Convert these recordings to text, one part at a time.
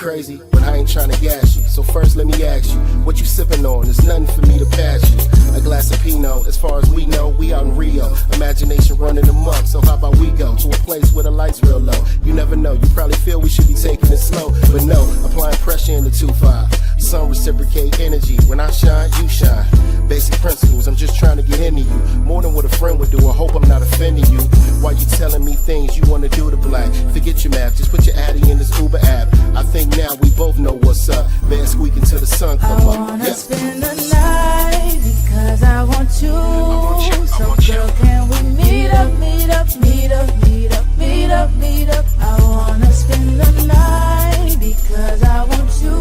crazy, but I ain't trying to gas you. So first let me ask you, what you sipping on? There's nothing for me to pass you. A glass of Pinot, as far as we know, we out in Rio. Imagination running amok, so how about we go to a place where the lights real low? You never know, you probably feel we should be taking it slow, but no, applying pressure in the 2-5. Sun reciprocate energy, when I shine, you shine. Basic principles, I'm just trying to get into you. More than what a friend would do, I hope I'm not offending you. While you telling me things you wanna do to black, forget your math, just put your addy in this Uber app. I think now we both know what's up. Bed squeaking till the sun come up. I wanna spend the night because I want you. So girl, can we meet up, meet up, meet up, meet up, meet up, meet up? I wanna spend the night because I want you.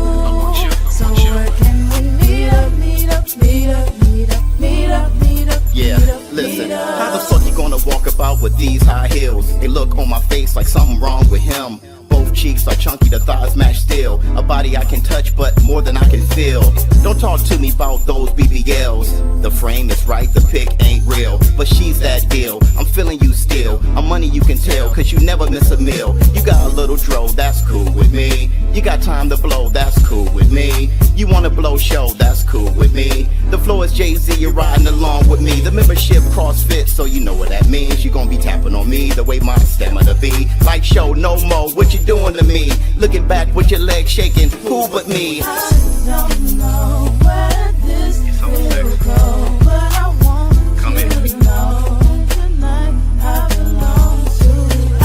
So where can we meet up, meet up, meet up, meet up, meet up, meet up? Yeah, listen, how the fuck you gonna walk about with these high heels? They look on my face like something wrong with him. Both cheeks are chunky, the thighs match still. A body I can touch, but more than I can feel. Don't talk to me about those BBLs. The frame is right, the pic ain't real, but she's that deal. I'm feeling you still. I'm money you can tell, cause you never miss a meal. You got a little dro, that's cool with me. You got time to blow, that's cool with me. You wanna blow show, that's cool with me. The flow is Jay-Z, you're riding along with me. The membership CrossFit, so you know what that means. You gon' be tapping on me the way my stamina be. Like show no more, what you doing to me? Looking back with your legs shaking, who but me? I don't know where this will go, but I want you to know tonight I belong to you. I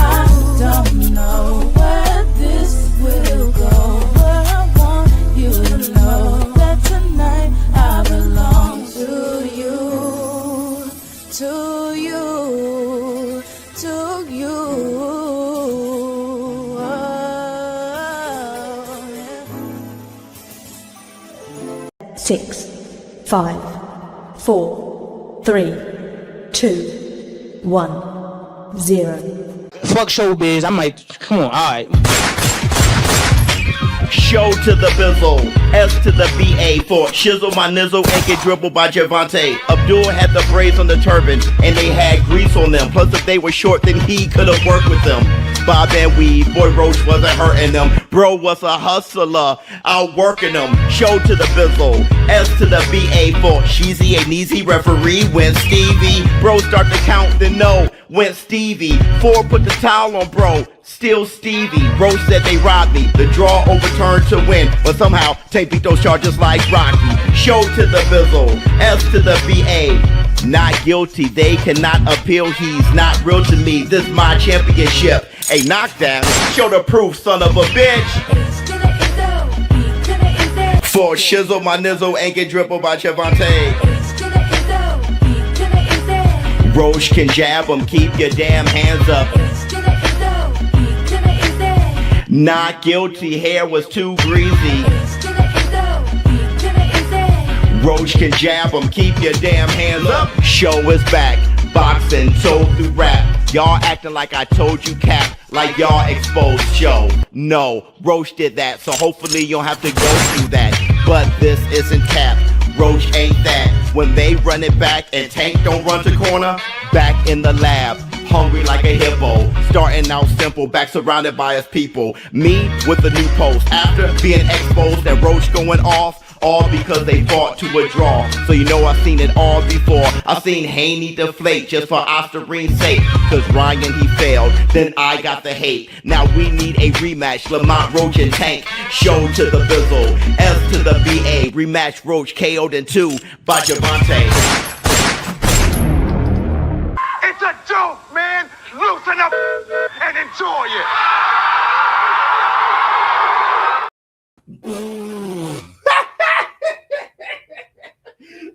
don't know where this will go, but I want you to know that tonight I belong to you, to you, to you. 6, 5, 4, 3, 2, 1, 0. Fuck ShowBizz. I might. Come on, alright. Show to the bizzle, S to the BA for shizzle my nizzle and get dribbled by Javante. Abdul had the braids on the turban and they had grease on them. Plus if they were short then he could have worked with them. Bob and weed, boy Roach wasn't hurting them. Bro was a hustler, outworking them. Show to the bizzle, S to the BA for Sheezy and easy referee when Stevie. Bro start to count then no, went Stevie. 4 put the towel on bro, still Stevie. Bro said they robbed me, the draw overturned to win. But somehow Tank beat those charges like Rocky. Show to the bizzle, S to the BA. Not guilty, they cannot appeal, he's not real to me. This my championship, a knockdown. Show the proof, son of a bitch. For shizzle my nizzle and get dribbled by Javante. Roach can jab him, keep your damn hands up. Not guilty, hair was too greasy. Roach can jab him, keep your damn hands up. Show is back, boxing, told through rap. Y'all acting like I told you cap, like y'all exposed show. No, Roach did that, so hopefully you don't have to go through that. But this isn't cap, Roach ain't that. When they run it back and Tank don't run to corner, back in the lab, hungry like a hippo. Starting out simple, back surrounded by his people. Me with the new post, after being exposed and Roach going off. All because they fought to a draw. So you know I've seen it all before. I've seen Haney deflate just for Osterine's sake. Cause Ryan he failed, then I got the hate. Now we need a rematch, Lamont, Roach and Tank. Show to the bizzle, S to the BA. Rematch Roach KO'd in 2 by Javante. It's a joke, man. Loosen up and enjoy it.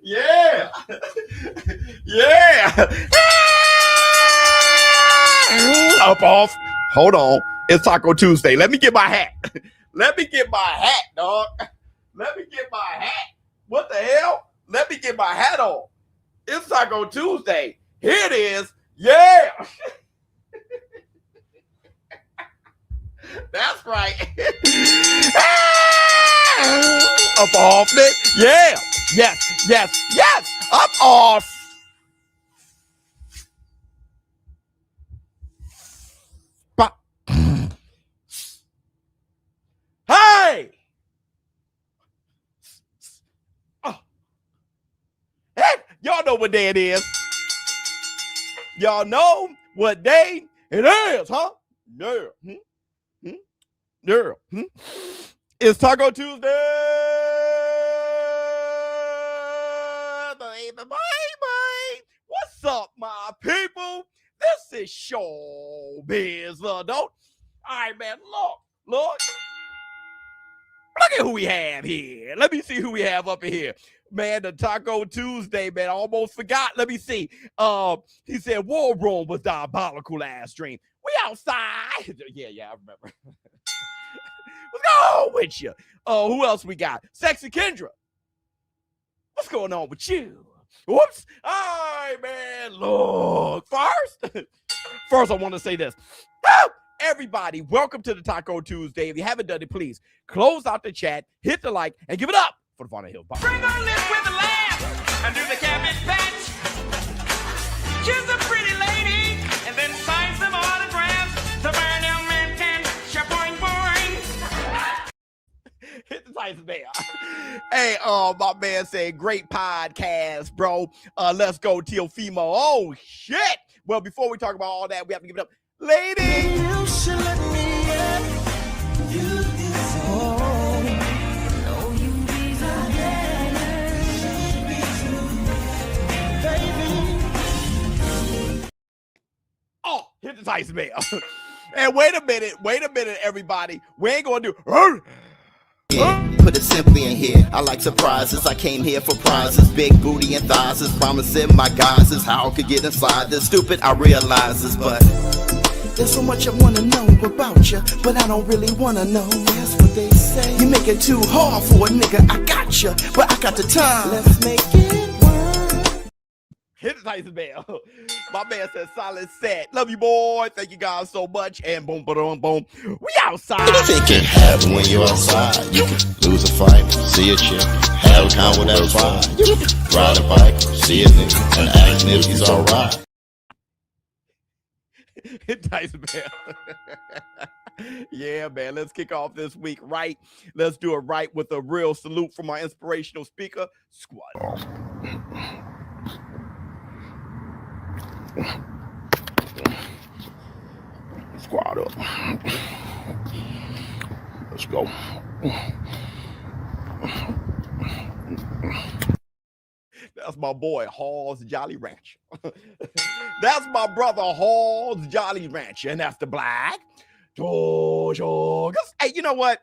Yeah! Yeah! Up off. Hold on. It's Taco Tuesday. Let me get my hat. Let me get my hat, dog. Let me get my hat. What the hell? Let me get my hat on. It's Taco Tuesday. Here it is. Yeah! That's right. Up off, Nick. Yeah. Yes, yes, yes. Up off. Hey! Oh. Hey, y'all know what day it is. Y'all know what day it is, huh? Yeah. Yeah. It's Taco Tuesday. Baby. What's up, my people? This is ShowBizz, don't. All right, man. Look at who we have here. Let me see who we have up in here. Man, the Taco Tuesday, man. I almost forgot. Let me see. He said War Room was diabolical last stream. We outside. Yeah, I remember. What's going on with you? Who else we got? Sexy Kendra. What's going on with you? Whoops. All right, man. Look, first I want to say this. Everybody, welcome to the Taco Tuesday. If you haven't done it, please close out the chat, hit the like, and give it up for the Fauna Hill Box. Bring her lips with a laugh and do the cabbage patch. Kiss a pretty lady and then sign some autographs to burn them and shaboing boing. Hit the Tyson Bear. Hey, my man said, great podcast, bro. Let's go, Teofimo. Oh, shit. Well, before we talk about all that, we have to give it up. Lady! You should let me in. You deserve no, you deserve better. Baby. Oh, hit the Tyson Bear. And wait a minute, everybody. We ain't gonna do. Put it simply in here. I like surprises. I came here for prizes. Big booty and thighs is promising my guys is how I could get inside this. Stupid, I realize this, but there's so much I wanna know about you, but I don't really wanna know. That's what they say. You make it too hard for a nigga. I got you, but I got the time. Let's make it work. Hit the Tyson Bear. My man said solid set. Love you, boy. Thank you guys so much. And boom, boom, boom. We outside. It can happen when you're outside. You can lose a fight, see a chick, have a con with that vibe. You can ride a bike, see a nigga, and ask him if he's alright. Hit Tyson Bear. Yeah, man. Let's kick off this week right. Let's do it right with a real salute from our inspirational speaker, Squad. Squad up. Let's go. That's my boy, Hall's Jolly Ranch. That's my brother, Hall's Jolly Ranch. And that's the black. Hey, you know what?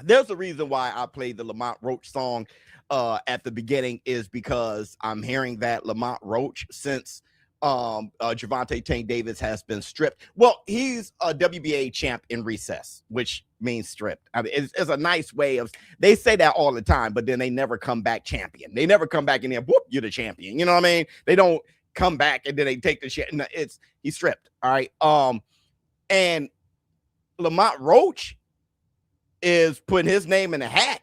There's a reason why I played the Lamont Roach song at the beginning is because I'm hearing that Lamont Roach, since Gervonta Tank Davis has been stripped. Well, he's a WBA champ in recess, which means stripped. I mean, it's a nice way of, they say that all the time, but then they never come back champion. They never come back in there, whoop, you're the champion. You know what I mean? They don't come back and then they take the shit. No, he's stripped. All right. And Lamont Roach is putting his name in the hat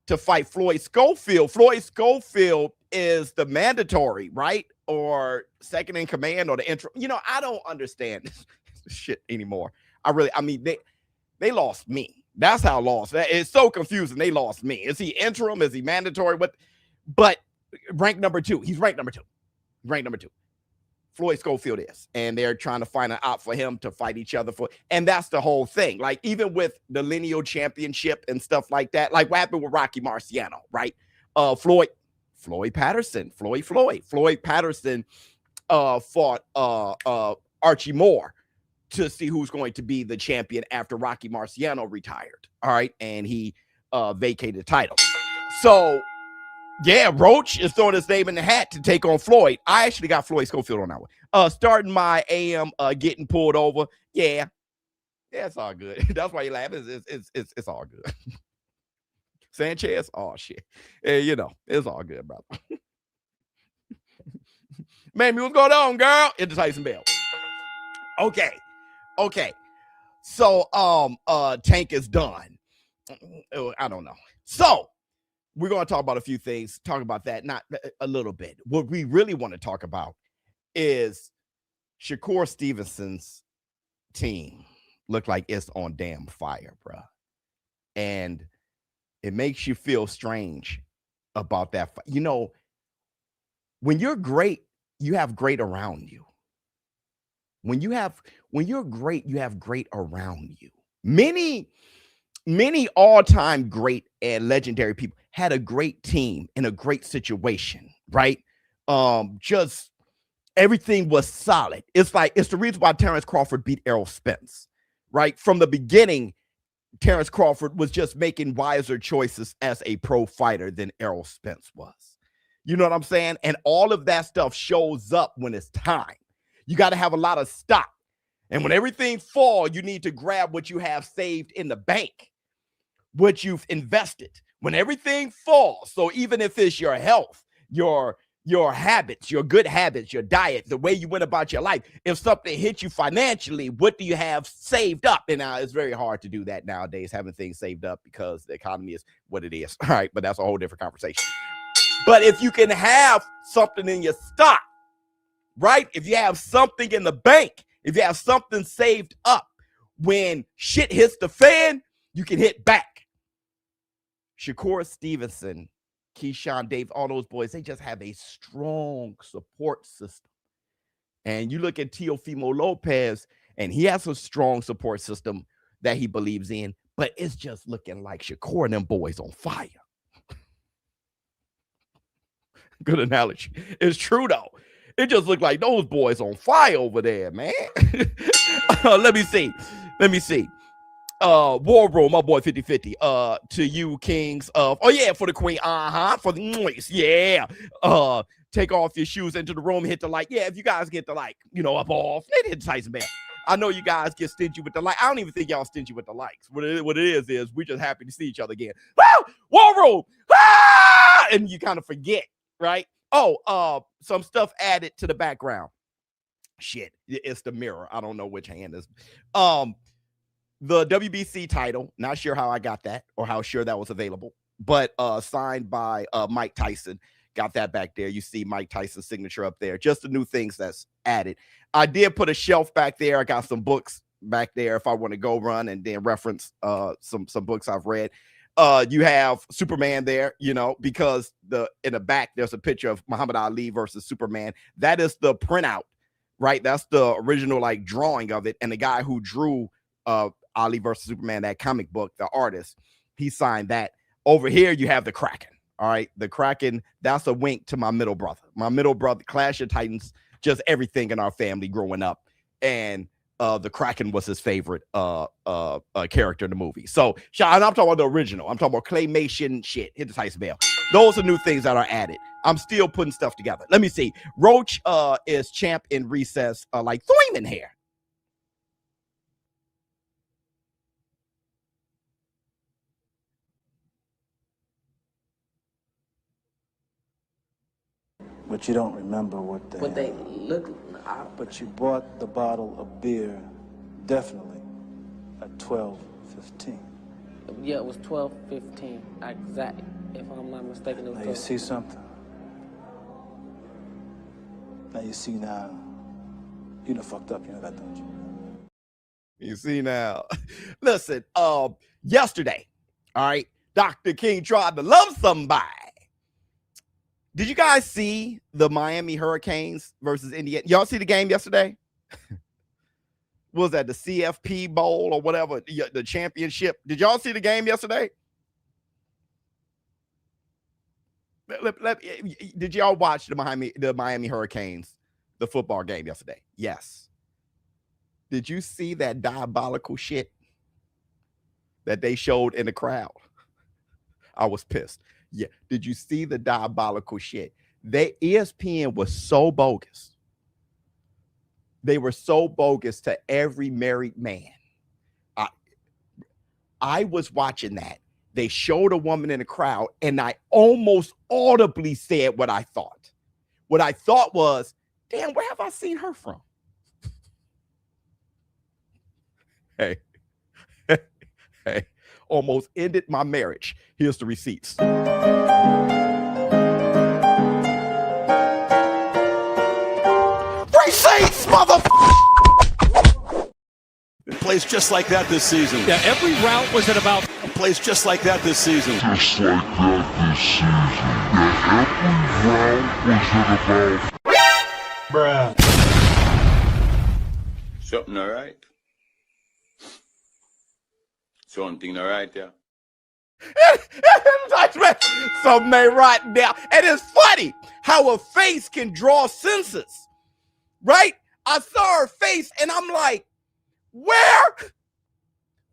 to fight Floyd Schofield. Floyd Schofield is the mandatory, right? Or second in command or the interim. You know, I don't understand this shit anymore. I mean, they lost me. That's how lost. It's so confusing. They lost me. Is he interim? Is he mandatory? But ranked number 2. He's ranked number 2. Ranked number 2. Floyd Schofield is. And they're trying to find an out for him to fight each other for. And that's the whole thing. Like, even with the lineal championship and stuff like that, like what happened with Rocky Marciano, right? Floyd Patterson fought Archie Moore to see who's going to be the champion after Rocky Marciano retired. All right. And he vacated the title. So, yeah, Roach is throwing his name in the hat to take on Floyd. I actually got Floyd Schofield on that one. Starting my AM getting pulled over. Yeah, it's all good. That's why you laugh. It's all good. Sanchez, oh shit. You know, it's all good, brother. Man, what's going on, girl? It's the Tyson Bell. Okay. So Tank is done. I don't know. So we're going to talk about a few things, talk about that, not a little bit. What we really want to talk about is Shakur Stevenson's team. look like it's on damn fire, bruh. And it makes you feel strange about that. You know, when you're great, you have great around you. When you're great, you have great around you. Many all-time great and legendary people had a great team in a great situation, right? Just everything was solid. It's the reason why Terrence Crawford beat Errol Spence, right? From the beginning, Terrence Crawford was just making wiser choices as a pro fighter than Errol Spence was. You know what I'm saying? And all of that stuff shows up when it's time. You got to have a lot of stock. And when everything falls, you need to grab what you have saved in the bank, what you've invested. When everything falls, so even if it's your health, your habits, your good habits, your diet, the way you went about your life, if something hits you financially, what do you have saved up? And now it's very hard to do that nowadays, having things saved up because the economy is what it is. All right, but that's a whole different conversation. But if you can have something in your stock, right? If you have something in the bank, if you have something saved up, when shit hits the fan, you can hit back. Shakur Stevenson, Keyshawn Davis, all those boys, they just have a strong support system. And you look at Teofimo Lopez, and he has a strong support system that he believes in, but it's just looking like Shakur and them boys on fire. Good analogy. It's true, though. It just looked like those boys on fire over there, man. Let me see. War Room, my boy 50-50. To you, kings of, oh yeah, for the queen, for the noise, yeah. Take off your shoes into the room, hit the like. Yeah, if you guys get the like, up off, hit the Tyson Bell. I know you guys get stingy with the like. I don't even think y'all stingy with the likes. What it is we just happy to see each other again. Woo! War Room! Ah! And you kind of forget, right? Oh, some stuff added to the background. Shit, it's the mirror. I don't know which hand is. The WBC title, not sure how I got that or how sure that was available, but signed by Mike Tyson. Got that back there. You see Mike Tyson's signature up there. Just the new things that's added. I did put a shelf back there. I got some books back there if I want to go run and then reference some books I've read. You have Superman there, because in the back there's a picture of Muhammad Ali versus Superman. That is the printout, right? That's the original drawing of it. And the guy who drew Ali versus Superman, that comic book, the artist, he signed that. Over here you have the Kraken. All right, the Kraken, that's a wink to my middle brother. My middle brother, Clash of Titans, just everything in our family growing up. And the Kraken was his favorite character in the movie. So, I'm talking about the original. I'm talking about claymation shit. Hit the Tyson Bell. Those are new things that are added. I'm still putting stuff together. Let me see. Roach is champ in recess, like Thurman here. But you don't remember what they look. But you bought the bottle of beer, definitely, at 12:15. Yeah, it was 12:15. Exactly. If I'm not mistaken, it was. Now you see something. Now you see now. You done fucked up. You know that, don't you? You see now. Listen. Yesterday, all right, Dr. King tried to love somebody. Did you guys see the Miami Hurricanes versus Indiana? Y'all see the game yesterday? What was that, the CFP Bowl or whatever, the championship? Did y'all see the game yesterday? Did y'all watch the Miami Hurricanes, the football game yesterday? Yes. Did you see that diabolical shit that they showed in the crowd? I was pissed. Yeah. Did you see the diabolical shit? ESPN was so bogus. They were so bogus to every married man. I was watching that. They showed a woman in the crowd, and I almost audibly said what I thought. What I thought was, damn, where have I seen her from? Hey. Almost ended my marriage. Here's the receipts. Receipts, motherfucker! Plays just like that this season. Yeah, every route was at about. Plays just like that this season. Just like that this season. Yeah, every round was at about. Bruh. Something alright. Something alright, yeah. Something ain't right now. And it's funny how a face can draw senses, right? I saw her face and I'm like, where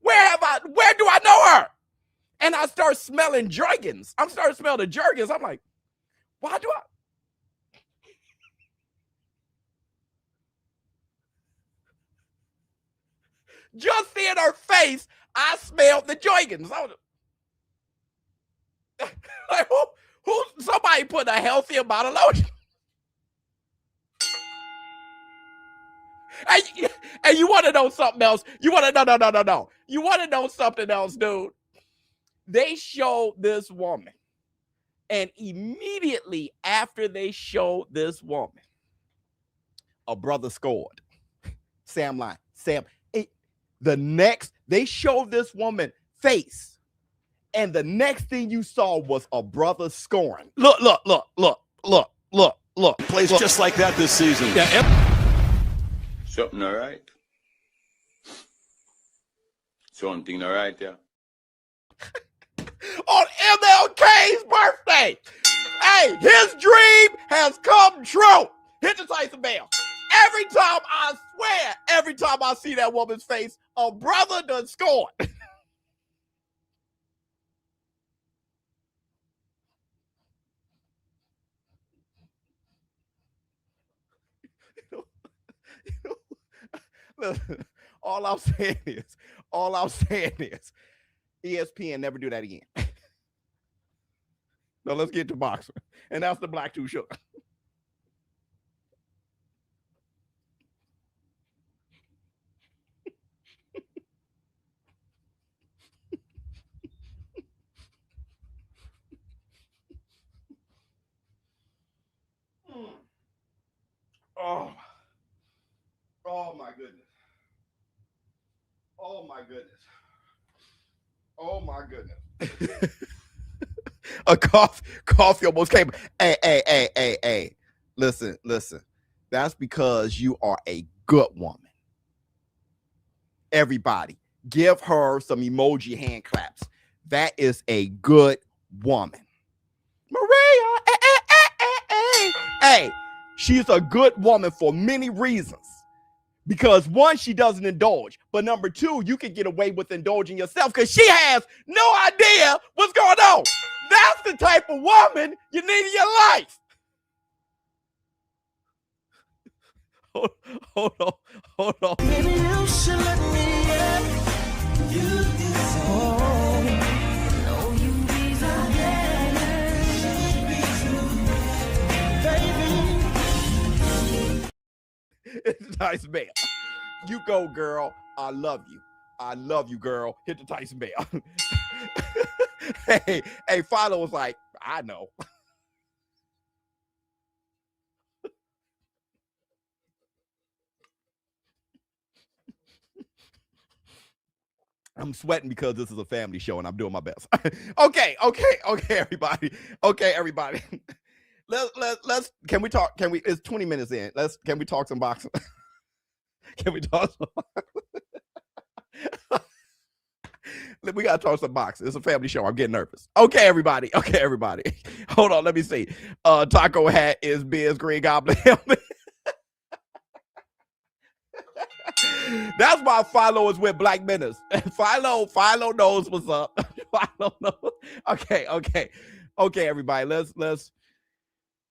do I know her? And I start smelling Jergens. I'm starting to smell the Jergens. I'm like, why do I? Just seeing her face, I smelled the Jergens. Like, who? Somebody put a healthy amount of lotion. And you want to know something else? You want to no. You want to know something else, dude? They showed this woman, and immediately after they showed this woman, a brother scored. Sam line. Sam. They showed this woman face, and the next thing you saw was a brother scoring. Look. Plays just like that this season. Yeah. Something alright. Something alright, yeah. On MLK's birthday. Hey, his dream has come true. Hit the Tyson bell. Every time I see that woman's face, a brother done scored. All I'm saying is, ESPN never do that again. No, let's get to boxing. And that's the Black Too Sugar. Oh my goodness. Oh my goodness. A coffee almost came. Hey. Listen. That's because you are a good woman. Everybody, give her some emoji hand claps. That is a good woman. Maria, hey. She's a good woman for many reasons. Because one, she doesn't indulge. But number two, you can get away with indulging yourself because she has no idea what's going on. That's the type of woman you need in your life. Hold on. Maybe you should let me in. You deserve no, you deserve baby. It's Tyson Bell. You go, girl. I love you, girl. Hit the Tyson Bell. Hey, Philo was like, I know. I'm sweating because this is a family show and I'm doing my best. Okay, everybody. Let's can we talk? It's 20 minutes in. Can we talk some boxing? Can we talk some boxing? We gotta talk some boxing. It's a family show. I'm getting nervous. Okay, everybody. Hold on, let me see. Taco hat is Biz Green Goblin helmet. That's why Philo is with Black Menace. Philo knows what's up. Philo knows. Okay, everybody. Let's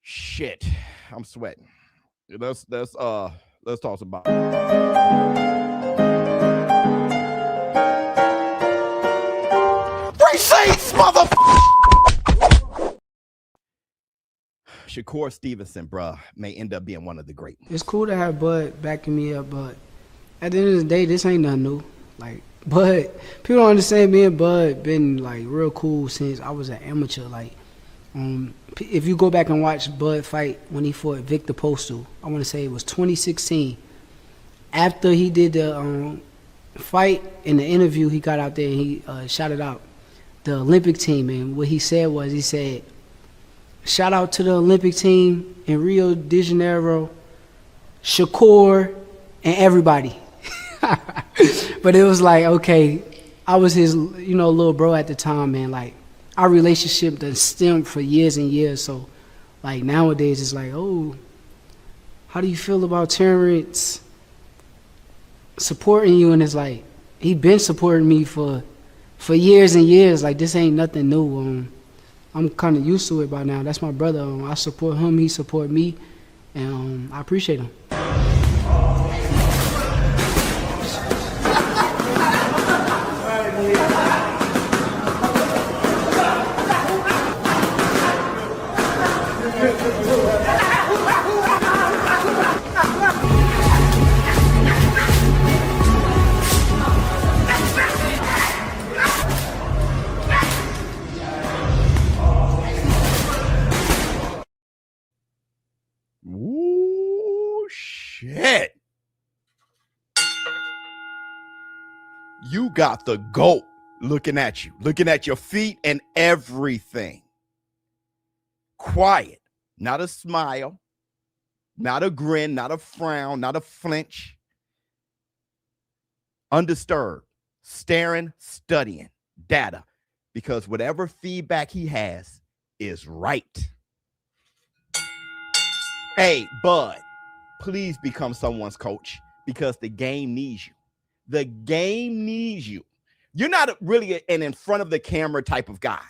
shit. I'm sweating. Let's talk some boxing. Free seats, motherfucker! Shakur Stevenson, bruh, may end up being one of the great ones. It's cool to have Bud backing me up, but at the end of the day, this ain't nothing new. Like, Bud, people don't understand, me and Bud been like real cool since I was an amateur. Like, if you go back and watch Bud fight when he fought Victor Postal, I want to say it was 2016. After he did the fight, in the interview, he got out there and he shouted out the Olympic team. And what he said was, he said, shout out to the Olympic team in Rio de Janeiro, Shakur, and everybody. But it was like, okay, I was his, little bro at the time, man. Like, our relationship that stemmed for years and years. So, like, nowadays it's like, oh, how do you feel about Terrence supporting you? And it's like, he been supporting me for years and years. Like, this ain't nothing new. I'm kind of used to it by now. That's my brother. I support him, he support me, and I appreciate him. Ooh, shit. You got the GOAT looking at you, looking at your feet and everything. Quiet, not a smile, not a grin, not a frown, not a flinch. Undisturbed, staring, studying data, because whatever feedback he has is right. Hey, Bud, please become someone's coach, because the game needs you. The game needs you. You're not really an in front of the camera type of guy,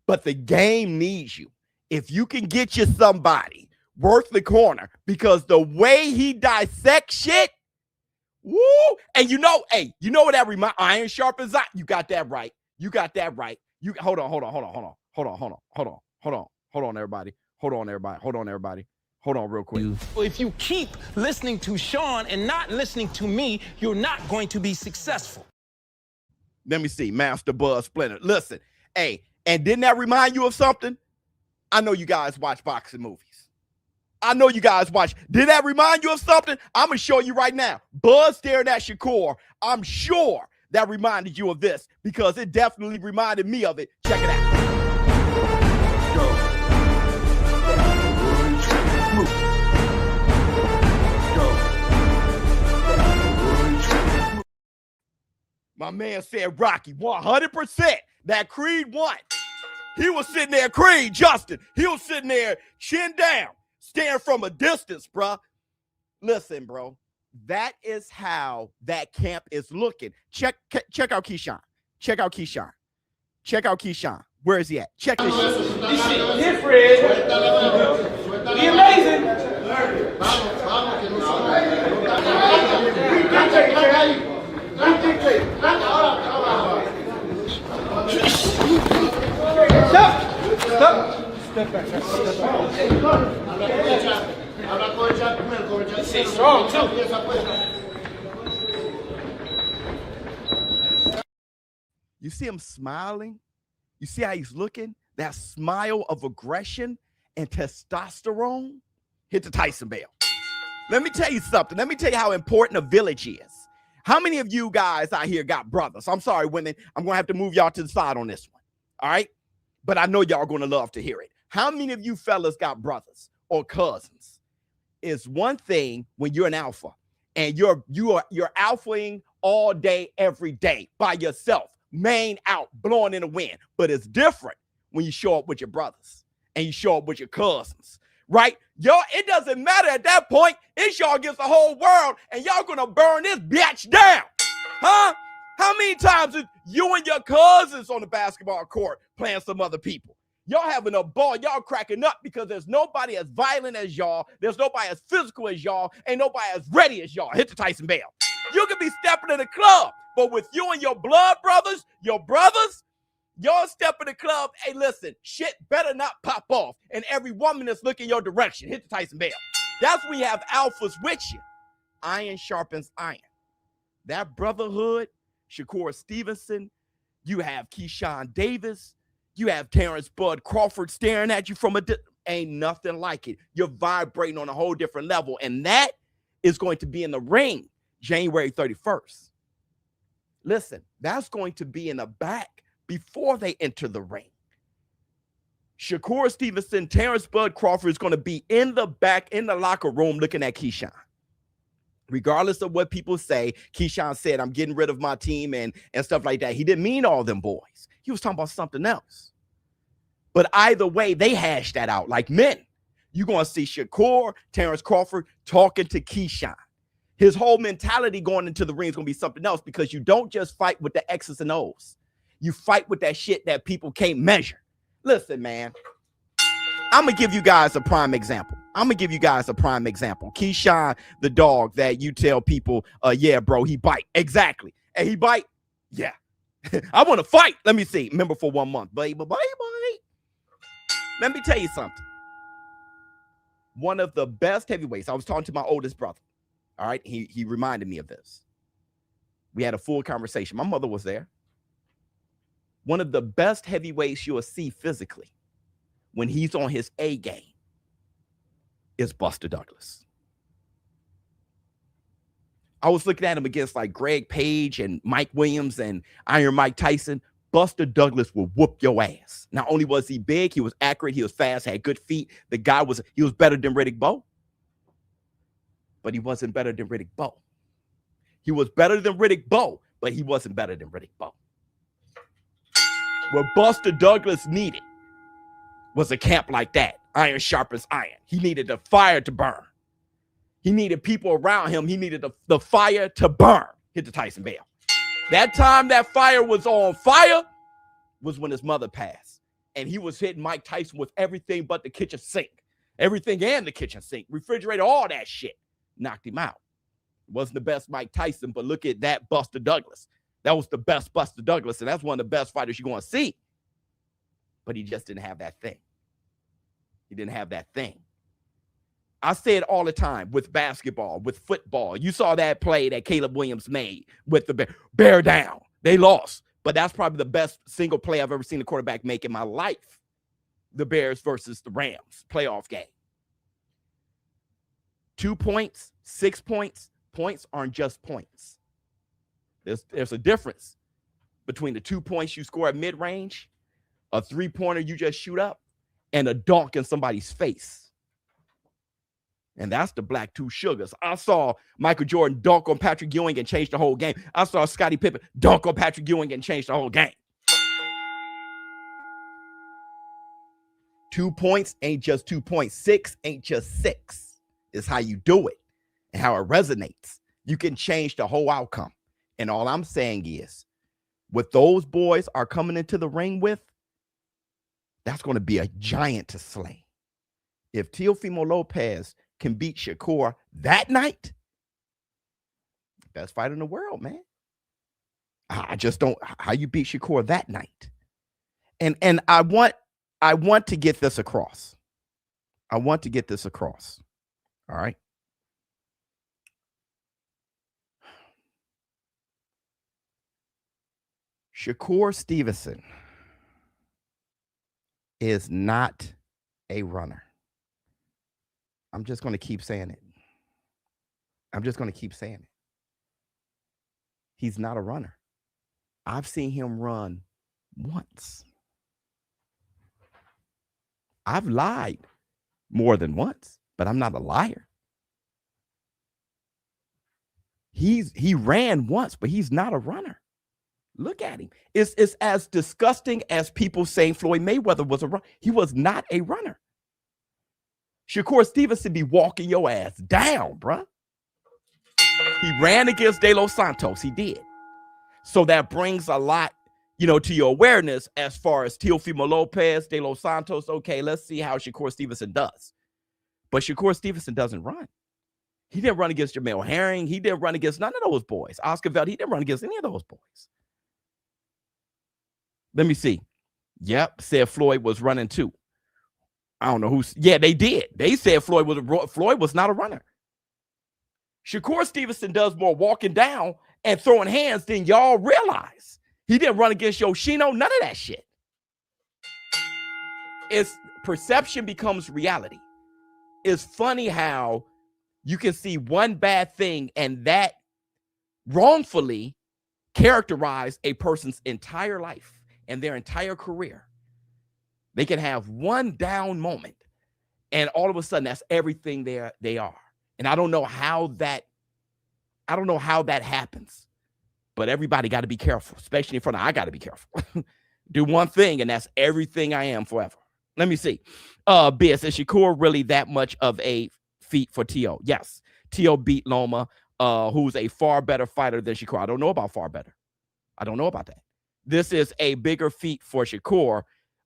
but the game needs you. If you can get you somebody worth the corner, because the way he dissects shit, woo, and you know what that reminds, iron sharpens iron. You got that right. You got that right. You hold on, everybody. Hold on real quick. If you keep listening to Sean and not listening to me, you're not going to be successful. Let me see, Master Buzz Splinter. Listen, hey, and didn't that remind you of something? I know you guys watch boxing movies. I know you guys watch. Did that remind you of something? I'm going to show you right now. Buzz staring at Shakur. I'm sure that reminded you of this, because it definitely reminded me of it. Check it out. My man said Rocky, 100%. That Creed won. He was sitting there, Creed, Justin. He was sitting there, chin down, staring from a distance, bro. Listen, bro, that is how that camp is looking. Check out Keyshawn. Check out Keyshawn. Check out Keyshawn. Where is he at? Check this shit. This shit different. Be amazing. Step back. This shit's strong too. You see him smiling? You see how he's looking? That smile of aggression and testosterone? Hit the Tyson bell. Let me tell you something. Let me tell you how important a village is. How many of you guys out here got brothers? I'm sorry, women. I'm going to have to move y'all to the side on this one. All right? But I know y'all going to love to hear it. How many of you fellas got brothers or cousins? It's one thing when you're an alpha and you're alphaing all day, every day by yourself, mane out, blowing in the wind. But it's different when you show up with your brothers and you show up with your cousins, right? Y'all, it doesn't matter at that point. It's y'all against the whole world, and y'all gonna burn this bitch down, huh? How many times is you and your cousins on the basketball court playing some other people? Y'all having a ball, y'all cracking up because there's nobody as violent as y'all. There's nobody as physical as y'all. Ain't nobody as ready as y'all. Hit the Tyson bell. You could be stepping in the club, but with you and your blood brothers, y'all step in the club. Hey, listen, shit better not pop off. And every woman that's looking your direction, hit the Tyson bell. That's when you have alphas with you. Iron sharpens iron. That brotherhood, Shakur Stevenson, you have Keyshawn Davis, you have Terrence Bud Crawford staring at you from ain't nothing like it. You're vibrating on a whole different level. And that is going to be in the ring January 31st. Listen, that's going to be in the back before they enter the ring. Shakur Stevenson, Terrence Bud Crawford is going to be in the back in the locker room looking at Keyshawn. Regardless of what people say, Keyshawn said, I'm getting rid of my team and stuff like that. He didn't mean all them boys. He was talking about something else. But either way, they hashed that out like men. You're going to see Shakur, Terrence Crawford talking to Keyshawn. His whole mentality going into the ring is going to be something else because you don't just fight with the X's and O's. You fight with that shit that people can't measure. Listen, man, I'm going to give you guys a prime example. Keyshawn, the dog that you tell people, yeah, bro, he bite. Exactly. And he bite? Yeah. I want to fight. Let me see. Remember for 1 month. Baby. Let me tell you something. One of the best heavyweights. I was talking to my oldest brother. All right. He reminded me of this. We had a full conversation. My mother was there. One of the best heavyweights you'll see physically when he's on his A game is Buster Douglas. I was looking at him against like Greg Page and Mike Williams and Iron Mike Tyson. Buster Douglas will whoop your ass. Not only was he big, he was accurate, he was fast, had good feet. The guy was better than Riddick Bowe. But he wasn't better than Riddick Bowe. He was better than Riddick Bowe, but he wasn't better than Riddick Bowe. What Buster Douglas needed was a camp like that. Iron sharpens iron. He needed the fire to burn. He needed people around him. He needed the fire to burn. Hit the Tyson bell. That time that fire was on fire was when his mother passed. And he was hitting Mike Tyson with everything but the kitchen sink. Everything and the kitchen sink. Refrigerator, all that shit. Knocked him out. Wasn't the best Mike Tyson, but look at that Buster Douglas. That was the best Buster Douglas, and that's one of the best fighters you're going to see. But he just didn't have that thing. He didn't have that thing. I say it all the time with basketball, with football. You saw that play that Caleb Williams made with the bear down. They lost, but that's probably the best single play I've ever seen a quarterback make in my life. The Bears versus the Rams playoff game. 2 points, 6 points. Points aren't just points. There's a difference between the 2 points you score at mid-range, a three-pointer you just shoot up, and a dunk in somebody's face. And that's the black two sugars. I saw Michael Jordan dunk on Patrick Ewing and change the whole game. I saw Scottie Pippen dunk on Patrick Ewing and change the whole game. 2 points ain't just 2 points. 6 ain't just 6. It's how you do it and how it resonates. You can change the whole outcome. And all I'm saying is, what those boys are coming into the ring with, that's going to be a giant to slay. If Teofimo Lopez can beat Shakur that night, best fighter in the world, man. I just don't, how you beat Shakur that night. And I want to get this across. All right. Shakur Stevenson is not a runner. I'm just going to keep saying it. He's not a runner. I've seen him run once. I've lied more than once, but I'm not a liar. He ran once, but he's not a runner. Look at him. It's as disgusting as people saying Floyd Mayweather was a runner. He was not a runner. Shakur Stevenson be walking your ass down, bruh. He ran against De Los Santos. He did. So that brings a lot, to your awareness as far as Teofimo Lopez, De Los Santos. Okay, let's see how Shakur Stevenson does. But Shakur Stevenson doesn't run. He didn't run against Jamel Herring. He didn't run against none of those boys. Oscar Velde, he didn't run against any of those boys. Let me see. Yep, said Floyd was running too. I don't know who's. Yeah, they did. They said Floyd was not a runner. Shakur Stevenson does more walking down and throwing hands than y'all realize. He didn't run against Yoshino, none of that shit. It's perception becomes reality. It's funny how you can see one bad thing and that wrongfully characterize a person's entire life and their entire career. They can have one down moment, and all of a sudden, that's everything they are. And I don't know how that happens, but everybody got to be careful, especially in front of. I got to be careful. Do one thing, and that's everything I am forever. Let me see. Biz, is Shakur really that much of a feat for T.O.? Yes. T.O. beat Loma, who's a far better fighter than Shakur. I don't know about far better. I don't know about that. This is a bigger feat for Shakur.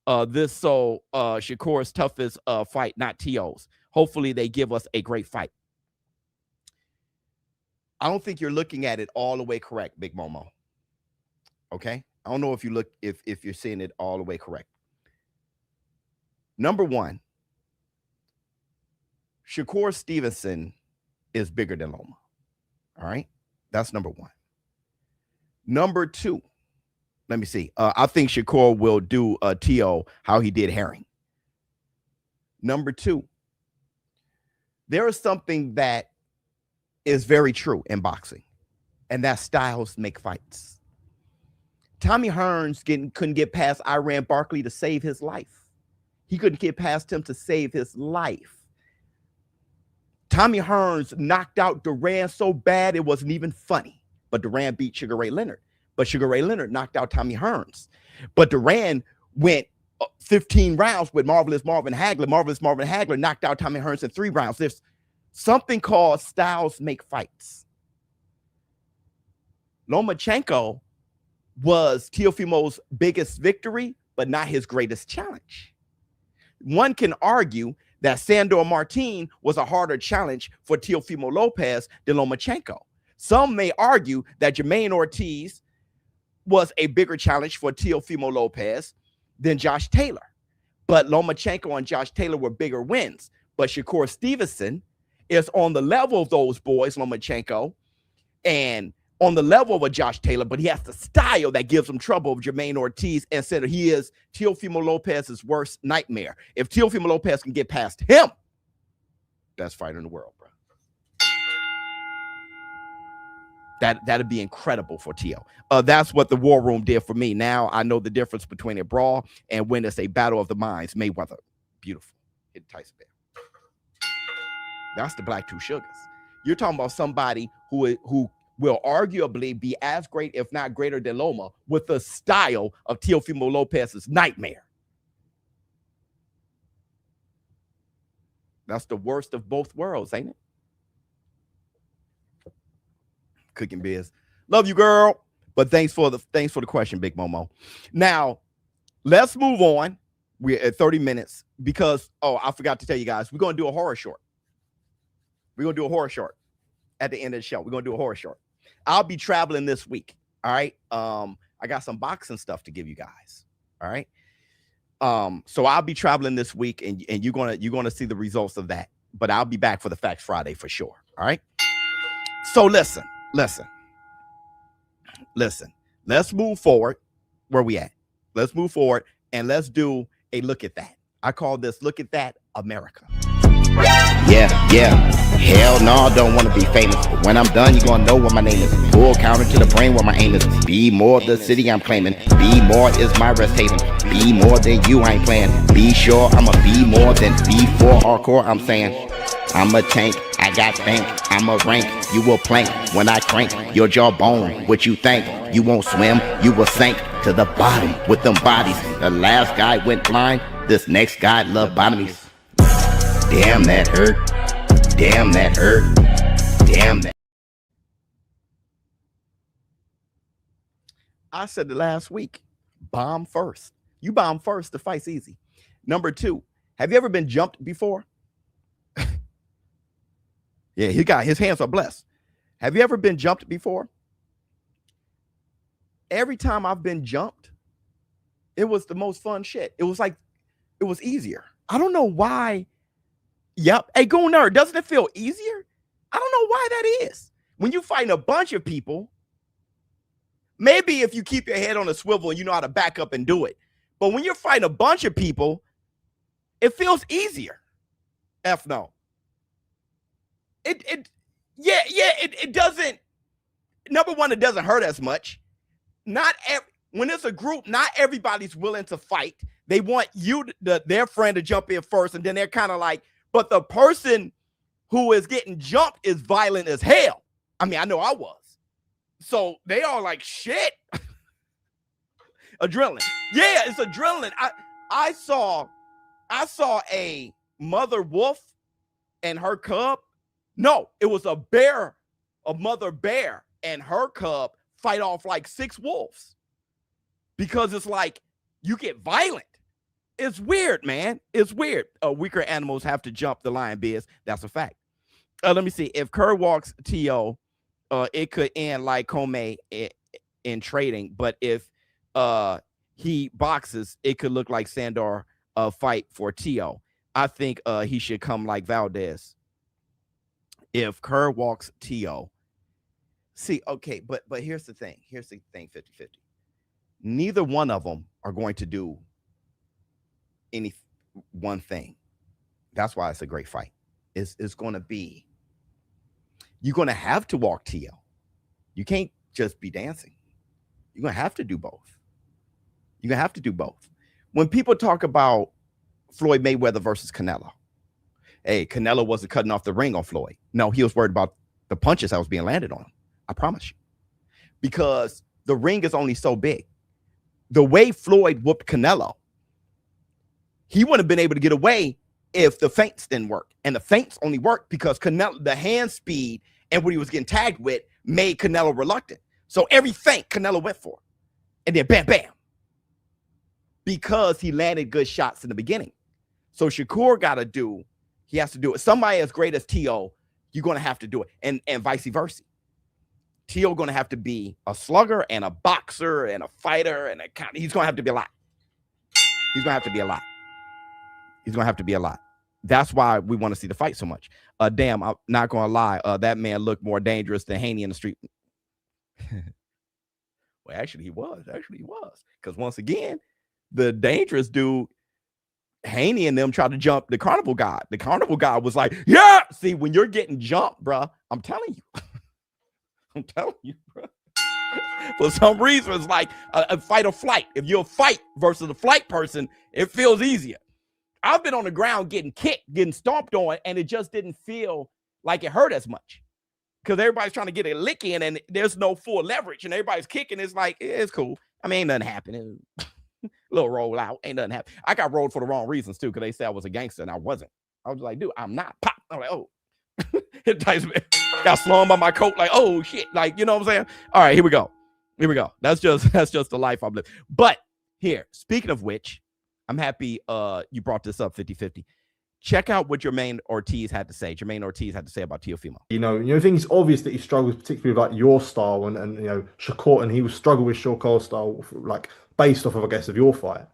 Shakur's toughest fight, not T.O.'s. Hopefully they give us a great fight. I don't think you're looking at it all the way correct, Big Momo. Okay? I don't know if you're seeing it all the way correct. Number one, Shakur Stevenson is bigger than Loma. All right? That's number one. Number two, let me see. I think Shakur will do T.O. how he did Herring. Number two, there is something that is very true in boxing, and that styles make fights. Tommy Hearns couldn't get past Iran Barkley to save his life. He couldn't get past him to save his life. Tommy Hearns knocked out Duran so bad it wasn't even funny. But Duran beat Sugar Ray Leonard. But Sugar Ray Leonard knocked out Tommy Hearns. But Duran went 15 rounds with Marvelous Marvin Hagler. Marvelous Marvin Hagler knocked out Tommy Hearns in 3 rounds. There's something called styles make fights. Lomachenko was Teofimo's biggest victory, but not his greatest challenge. One can argue that Sandor Martin was a harder challenge for Teofimo Lopez than Lomachenko. Some may argue that Jamaine Ortiz was a bigger challenge for Teofimo Lopez than Josh Taylor. But Lomachenko and Josh Taylor were bigger wins. But Shakur Stevenson is on the level of those boys, Lomachenko, and on the level of a Josh Taylor, but he has the style that gives him trouble of Jamaine Ortiz, and said he is Teofimo Lopez's worst nightmare. If Teofimo Lopez can get past him, best fighter in the world, bro. That'd be incredible for T.O. That's what the War Room did for me. Now I know the difference between a brawl and when it's a battle of the minds. Mayweather, beautiful. Hit Tyson Bear. That's the Black Two Sugars. You're talking about somebody who will arguably be as great, if not greater than Loma, with the style of Teofimo Lopez's nightmare. That's the worst of both worlds, ain't it? Cooking Biz. Love you, girl. But thanks for the question, Big Momo. Now, let's move on. We're at 30 minutes because, I forgot to tell you guys, we're going to do a horror short. We're going to do a horror short at the end of the show. We're going to do a horror short. I'll be traveling this week. All right. I got some boxing stuff to give you guys. All right. So I'll be traveling this week, and you're gonna see the results of that. But I'll be back for the Facts Friday for sure. All right. So listen. Let's move forward. Where we at? Let's move forward and let's do a look at that. I call this Look at That America. Yeah. Hell no, I don't want to be famous. But when I'm done, you're going to know what my name is. Full counter to the brain where my aim is. Be more the city I'm claiming. Be more is my rest haven. Be more than you, I ain't playing. Be sure I'ma be more than B4 hardcore, I'm saying. I'm a tank, I got bank. I'm a rank, you will plank. When I crank your jawbone, what you think? You won't swim, you will sink to the bottom with them bodies. The last guy went blind, this next guy love bottomies. Damn, that hurt. Damn, that hurt. Damn, that. I said it last week. Bomb first. You bomb first, the fight's easy. Number 2, have you ever been jumped before? Yeah, his hands are blessed. Have you ever been jumped before? Every time I've been jumped, it was the most fun shit. It was easier. I don't know why. Yep. Hey, Go Nerd, doesn't it feel easier? I don't know why that is. When you fight a bunch of people, maybe if you keep your head on a swivel and you know how to back up and do it. But when you're fighting a bunch of people, it feels easier. F no. It doesn't. Number one, it doesn't hurt as much. when it's a group, not everybody's willing to fight. They want their friend to jump in first, and then they're kind of like, but the person who is getting jumped is violent as hell. I mean, I know I was. So they are like, shit. Adrenaline. Yeah, it's adrenaline. I saw a mother wolf and her cub. No, it was a mother bear and her cub fight off like 6 wolves. Because it's like you get violent. It's weird, man. It's weird. Weaker animals have to jump the lion, Biz. That's a fact. Let me see. If Kerr walks T.O., it could end like Comey in trading. But if he boxes, it could look like Sandor fight for T.O. I think he should come like Valdez. If Kerr walks T.O. See, okay, but here's the thing. Here's the thing, 50-50. Neither one of them are going to do any one thing. That's why it's a great fight. It's going to be, you're going to have to walk T.O. You can't just be dancing. You're going to have to do both. You're going to have to do both. When people talk about Floyd Mayweather versus Canelo, hey, Canelo wasn't cutting off the ring on Floyd. No, he was worried about the punches that was being landed on him. I promise you. Because the ring is only so big. The way Floyd whooped Canelo, he wouldn't have been able to get away if the feints didn't work. And the feints only worked because Canelo, the hand speed and what he was getting tagged with made Canelo reluctant. So every feint Canelo went for. And then bam, bam. Because he landed good shots in the beginning. So Shakur he has to do it. Somebody as great as T.O., you're going to have to do it. And vice versa. T.O. going to have to be a slugger and a boxer and a fighter and he's going to have to be a lot. He's going to have to be a lot. He's going to have to be a lot. That's why we want to see the fight so much. Damn, I'm not going to lie. That man looked more dangerous than Haney in the street. Well, actually, he was. Because once again, the dangerous dude, Haney and them tried to jump the carnival guy. The carnival guy was like, yeah. See, when you're getting jumped, bro, I'm telling you. I'm telling you, bro. For some reason, it's like a fight or flight. If you're a fight versus a flight person, it feels easier. I've been on the ground getting kicked, getting stomped on, and it just didn't feel like it hurt as much. Because everybody's trying to get a lick in, and there's no full leverage, and everybody's kicking. It's like, it's cool. I mean, ain't nothing happening. Little roll out, ain't nothing happen. I got rolled for the wrong reasons, too, because they said I was a gangster, and I wasn't. I was like, dude, I'm not. Pop. I'm like, oh. Got slung by my coat, like, oh, shit. Like, you know what I'm saying? All right, here we go. That's just the life I'm living. But here, speaking of which, I'm happy you brought this up, 50-50. Check out what Jamaine Ortiz had to say. Jamaine Ortiz had to say about Teofimo. I think it's obvious that he struggles particularly with like your style and Shakur, and he was struggle with Shakur's style, like based off of, I guess, of your fight.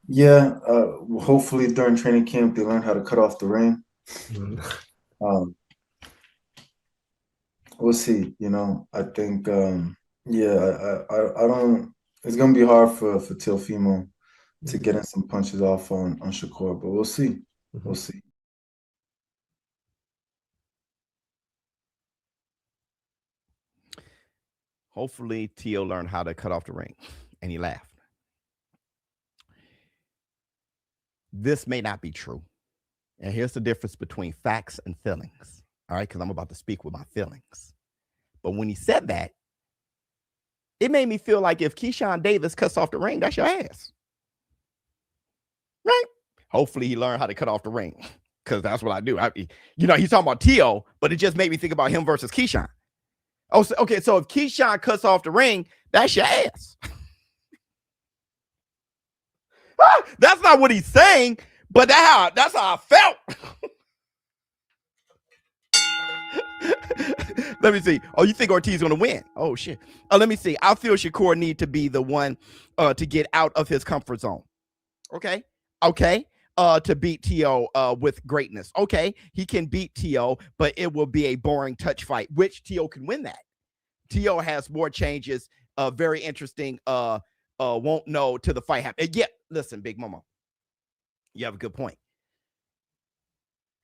Yeah, hopefully during training camp they learn how to cut off the ring. We'll see. I think I don't. It's gonna be hard for Teofimo to get in some punches off on Shakur, but we'll see. We'll see. Hopefully, Tio learned how to cut off the ring, and he laughed. This may not be true. And here's the difference between facts and feelings. All right, because I'm about to speak with my feelings. But when he said that, it made me feel like if Keyshawn Davis cuts off the ring, that's your ass. Right? Hopefully he learned how to cut off the ring, because that's what I do. He's talking about T.O., but it just made me think about him versus Keyshawn. Oh, so, okay, so if Keyshawn cuts off the ring, that's your ass. That's not what he's saying, but that's how I felt. Let me see. Oh, you think Ortiz is going to win? Oh, shit. Let me see. I feel Shakur need to be the one to get out of his comfort zone. Okay. To beat T.O. With greatness. Okay, he can beat T.O., but it will be a boring touch fight, which T.O. can win that. T.O. has more changes. Very interesting. Won't know till the fight happens. Yeah, listen, Big Momo. You have a good point.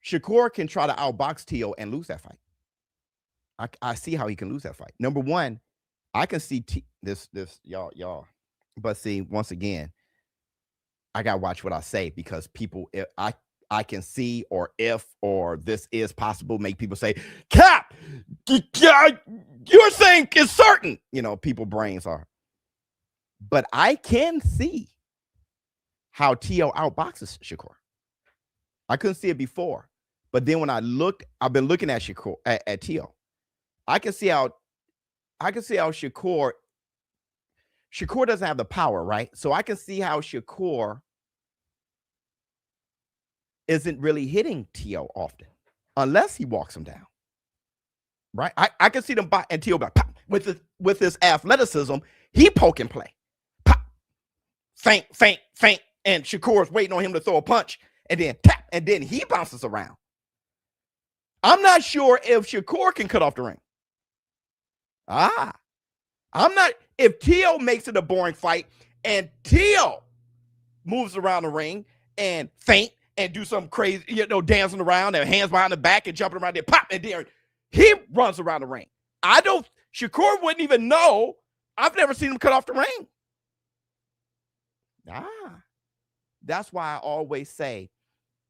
Shakur can try to outbox T.O. and lose that fight. I see how he can lose that fight. Number one, I can see this y'all. But see, once again, I gotta watch what I say because people, I can see or this is possible, make people say, Cap, you're saying it's certain. You know, people brains are. But I can see how T.O. outboxes Shakur. I couldn't see it before. But then when I've been looking at Shakur at T.O. I can see how Shakur doesn't have the power, right? So I can see how Shakur isn't really hitting T.O. often unless he walks him down, right? I can see them and T.O. like, pop, with his athleticism, he poke and play. Pop, feint, and Shakur's waiting on him to throw a punch and then tap, and then he bounces around. I'm not sure if Shakur can cut off the ring. I'm not, if T.O. makes it a boring fight and T.O. moves around the ring and feint and do some crazy, dancing around, their hands behind the back and jumping around there, pop, and then he runs around the ring. Shakur wouldn't even know. I've never seen him cut off the ring. That's why I always say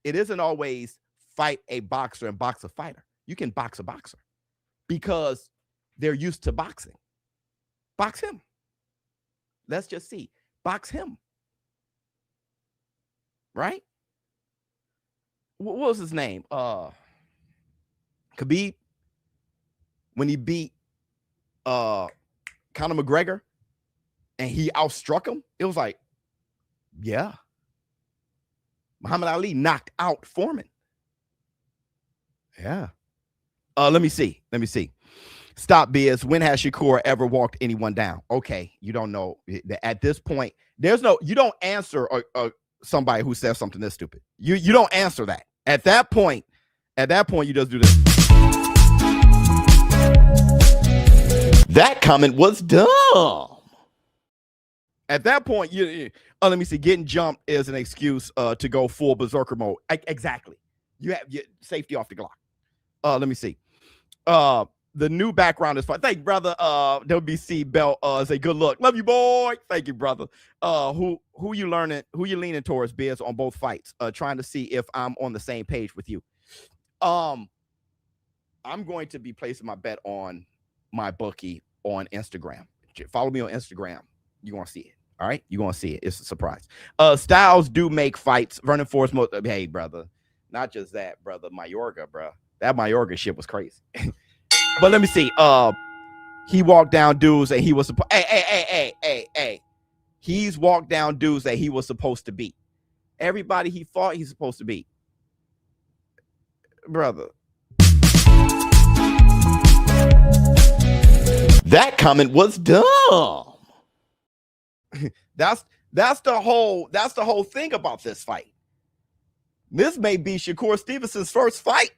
it isn't always fight a boxer and box a fighter. You can box a boxer because they're used to boxing. Box him. Let's just see. Box him. Right? What was his name? Khabib. When he beat Conor McGregor and he outstruck him, it was like, yeah. Muhammad Ali knocked out Foreman. Yeah. Let me see. Stop Biz. When has Shakur ever walked anyone down? Okay, you don't know. At this point, you don't answer somebody who says something this stupid. You don't answer that. At that point, you just do this. That comment was dumb. At that point, let me see. Getting jumped is an excuse to go full berserker mode. Exactly. You have your safety off the Glock. Let me see. The new background is fine. Thank you, brother. WBC belt is a good look. Love you, boy. Thank you, brother. Who you leaning towards, Biz, on both fights? Trying to see if I'm on the same page with you. I'm going to be placing my bet on my bookie on Instagram. Follow me on Instagram. You're gonna see it. All right, you're gonna see it. It's a surprise. Styles do make fights. Vernon Forrest, hey, brother. Not just that, brother. Mayorga, bro. That Mayorga shit was crazy. But let me see. He walked down dudes and he was supposed. Hey. He's walked down dudes that he was supposed to beat. Everybody he fought, he's supposed to beat. Brother. That comment was dumb. That's the whole thing about this fight. This may be Shakur Stevenson's first fight.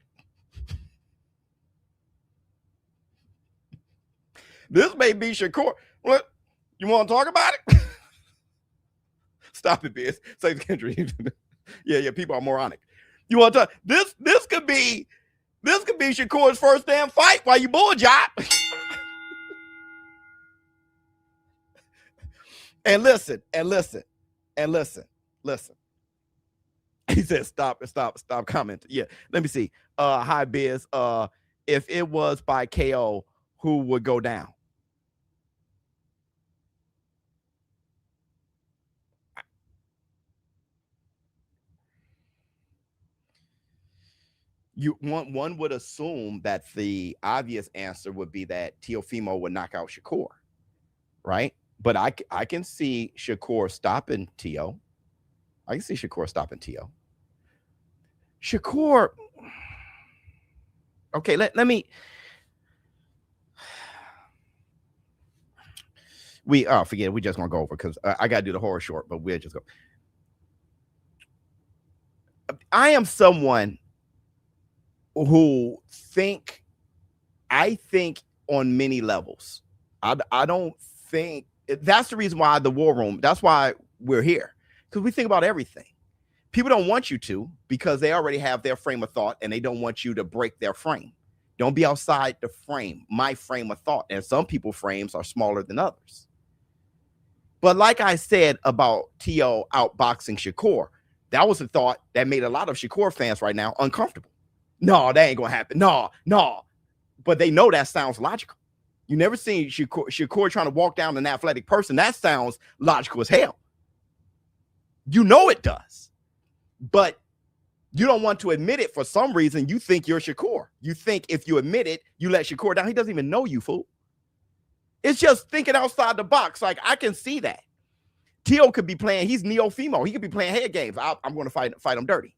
This may be Shakur. What? You want to talk about it? Stop it, Biz. Say Kendrick. Yeah, people are moronic. You want to talk? This could be Shakur's first damn fight while you bull job. And listen. He said, stop commenting. Yeah, let me see. Hi, Biz. If it was by KO, who would go down? One would assume that the obvious answer would be that Teofimo would knock out Shakur, right? But I can see Shakur stopping Teo. I can see Shakur stopping Teo. Shakur. Okay, let me. Forget it. We just gonna go over because I gotta do the horror short, but we'll just go. I am someone who I think on many levels. I don't think that's the reason why the war room, that's why we're here, because we think about everything. People don't want you to because they already have their frame of thought and they don't want you to break their frame. Don't be outside the frame, my frame of thought. And some people's frames are smaller than others. But like I said about T.O. outboxing Shakur, that was a thought that made a lot of Shakur fans right now uncomfortable. No, that ain't going to happen. No. But they know that sounds logical. You never seen Shakur trying to walk down an athletic person. That sounds logical as hell. You know it does. But you don't want to admit it for some reason. You think you're Shakur. You think if you admit it, you let Shakur down. He doesn't even know you, fool. It's just thinking outside the box. Like, I can see that. T.O. could be playing. He's neo-femo. He could be playing head games. I'm going to fight him dirty.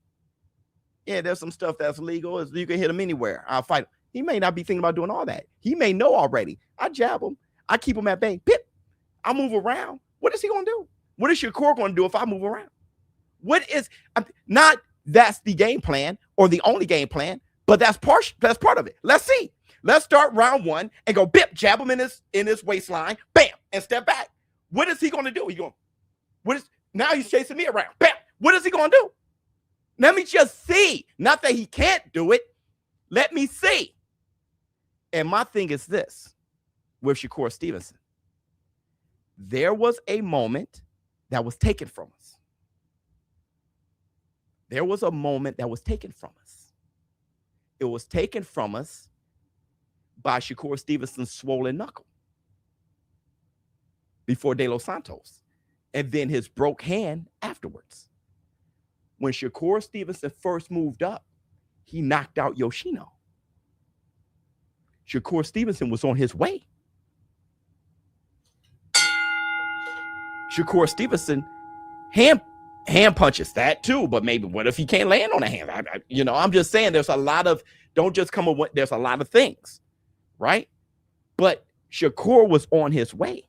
Yeah, there's some stuff that's legal. You can hit him anywhere. I'll fight him. He may not be thinking about doing all that. He may know already. I jab him. I keep him at bay. Pip. I move around. What is he going to do? What is Shakur going to do if I move around? What is not that's the game plan or the only game plan, but that's part of it. Let's see. Let's start round one and go bip, jab him in his waistline, bam, and step back. What is he going to do? Now he's chasing me around. Bam. What is he going to do? Let me just see. Not that he can't do it. Let me see. And my thing is this with Shakur Stevenson. There was a moment that was taken from us. There was a moment that was taken from us. It was taken from us by Shakur Stevenson's swollen knuckle before De Los Santos, and then his broke hand afterwards. When Shakur Stevenson first moved up, he knocked out Yoshino. Shakur Stevenson was on his way. Shakur Stevenson hand punches that too, but maybe what if he can't land on a hand? I'm just saying there's a lot of, don't just come with, there's a lot of things, right? But Shakur was on his way.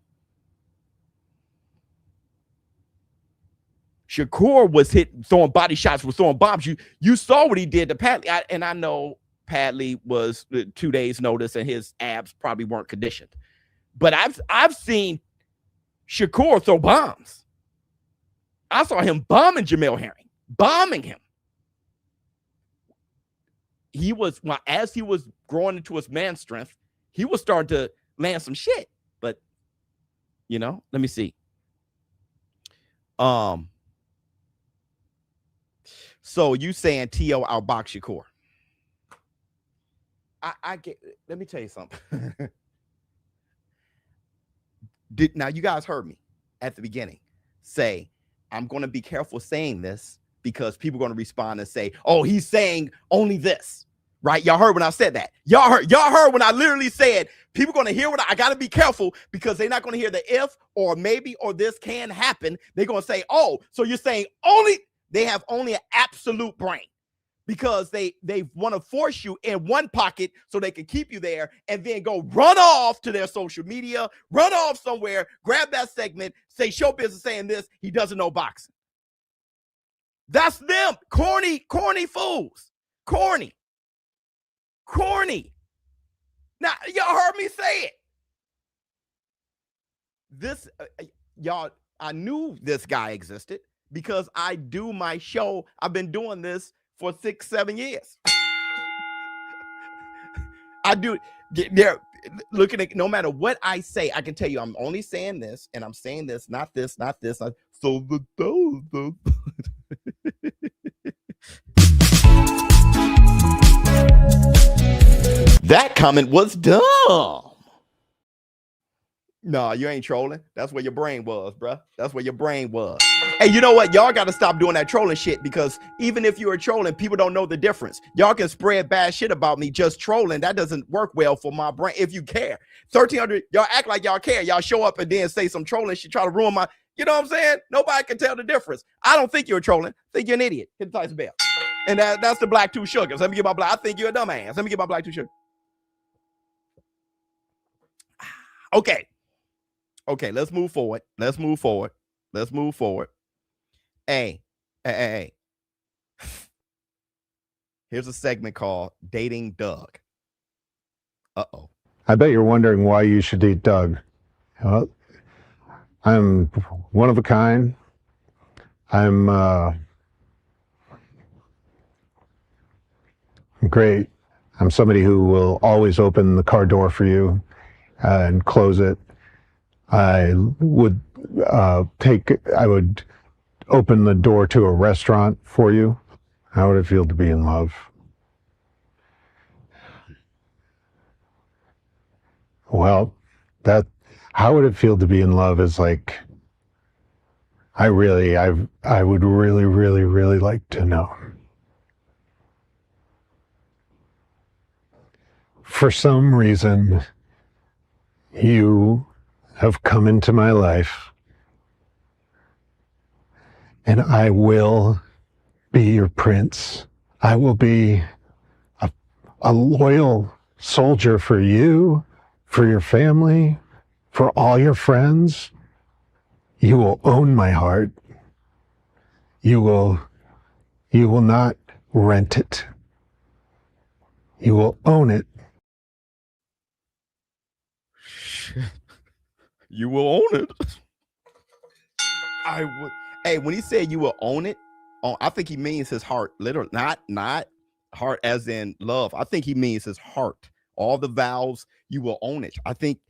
Shakur was throwing body shots, was throwing bombs. You saw what he did to Padley. And I know Padley was 2 days notice and his abs probably weren't conditioned. But I've seen Shakur throw bombs. I saw him bombing Jamel Herring, bombing him. As he was growing into his man strength, he was starting to land some shit. But, let me see. So you saying T.O. outbox Shakur? Let me tell you something. Now you guys heard me at the beginning say, I'm going to be careful saying this because people are going to respond and say, oh, he's saying only this, right? Y'all heard when I said that. Y'all heard when I literally said, people are going to hear what I got to be careful because they're not going to hear the if or maybe or this can happen. They're going to say, oh, so you're saying they have only an absolute brain because they want to force you in one pocket so they can keep you there and then go run off to their social media, run off somewhere, grab that segment, say ShowBizz is saying this, he doesn't know boxing. That's them. Corny fools. Corny. Now, y'all heard me say it. This, y'all, I knew this guy existed because I do my show. I've been doing this for 6-7 years. I do. They're looking at, no matter what I say, I can tell you I'm only saying this, and I'm saying this, not this, not this. So that comment was dumb. No, you ain't trolling. That's where your brain was, bruh. That's where your brain was. Hey, you know what? Y'all got to stop doing that trolling shit because even if you are trolling, people don't know the difference. Y'all can spread bad shit about me just trolling. That doesn't work well for my brain. If you care, 1,300, y'all act like y'all care. Y'all show up and then say some trolling shit, try to ruin my, you know what I'm saying? Nobody can tell the difference. I don't think you're trolling. I think you're an idiot. Hit the Tyson bell. And that's the black two sugars. Let me get my black. I think you're a dumbass. Let me get my black two sugar. Okay, let's move forward. Hey. Here's a segment called Dating Doug. Uh-oh. I bet you're wondering why you should date Doug. Well, I'm one of a kind. I'm great. I'm somebody who will always open the car door for you and close it. I would open the door to a restaurant for you. How would it feel to be in love? Well, how would it feel to be in love is like, I would really, really, really like to know. For some reason, you have come into my life, and I will be your prince. I will be a loyal soldier for you, for your family, for all your friends. You will own my heart. You will not rent it. You will own it. You will own it. I would. Hey, when he said you will own it, I think he means his heart, literally, not heart as in love. I think he means his heart. All the valves, you will own it. I think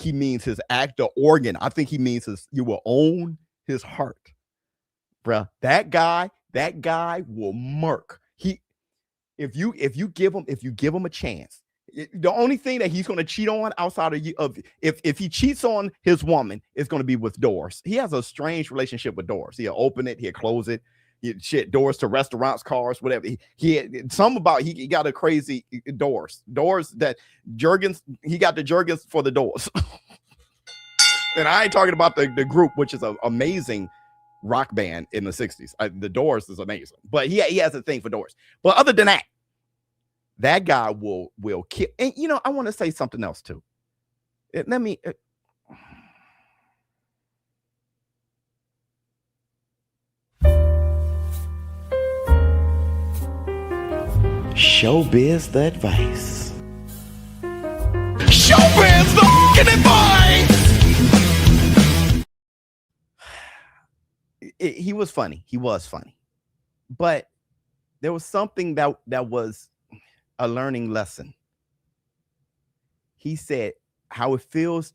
he means his act or organ. I think he means you will own his heart, bruh. That guy will murk. If you give him a chance. The only thing that he's going to cheat on outside of you, if he cheats on his woman, it's going to be with doors. He has a strange relationship with doors. He'll open it, he'll close it. Doors to restaurants, cars, whatever. He got a crazy doors that Jergens. He got the Jergens for the doors. And I ain't talking about the group, which is an amazing rock band in the 60s. The Doors is amazing, but he has a thing for doors. But other than that guy will kill. And I want to say something else too. Let me. ShowBizz the advice. ShowBizz the fucking advice. He was funny. He was funny, but there was something that was a learning lesson. He said how it feels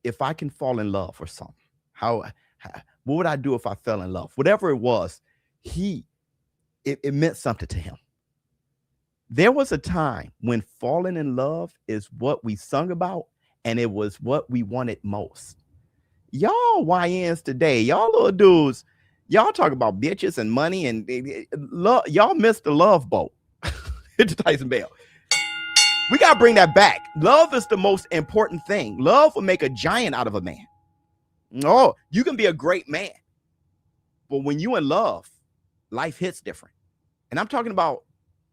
if I can fall in love or something. What would I do if I fell in love? Whatever it was, it meant something to him. There was a time when falling in love is what we sung about, and it was what we wanted most. Y'all YNs today, y'all little dudes, y'all talk about bitches and money and love. Y'all missed the love boat. Hit the Tyson Bell. We got to bring that back. Love is the most important thing. Love will make a giant out of a man. No, you can be a great man, but when you in love, life hits different. And I'm talking about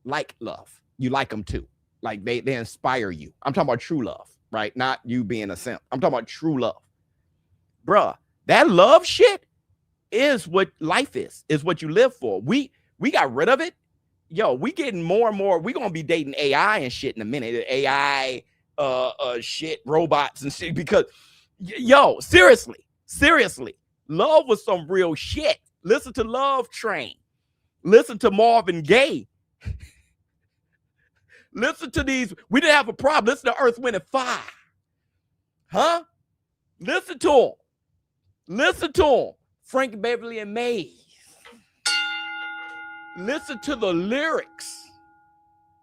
like love. You like them too. Like they inspire you. I'm talking about true love, right? Not you being a simp. I'm talking about true love. Bruh, that love shit is what life is what you live for. We got rid of it. Yo, we getting more and more. We're gonna be dating AI and shit in a minute. AI shit, robots and shit. Because yo, seriously, love was some real shit. Listen to Love Train. Listen to Marvin Gaye. Listen to these. We didn't have a problem. Listen to Earth, Wind, and Fire. Huh? Listen to them. Frank Beverly and Mays. Listen to the lyrics.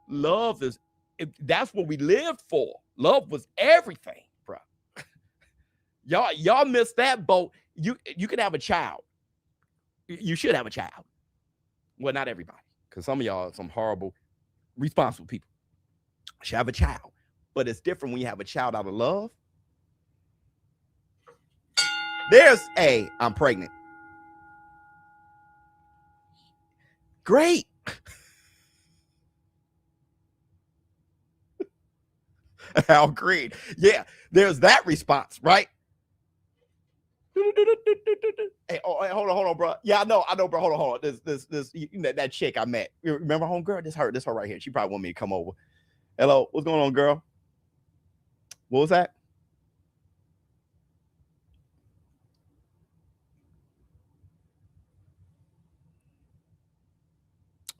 Love that's what we lived for. Love was everything, bro. Y'all missed that boat. You could have a child. You should have a child. Well, not everybody, because some of y'all are some horrible, responsible people. You should have a child. But it's different when you have a child out of love. I'm pregnant. Great. Al Green. Yeah, there's that response, right? Hey, hold on, bro. Yeah, I know, bro. Hold on. This that chick I met. Remember, homegirl? This her right here. She probably want me to come over. Hello, what's going on, girl? What was that?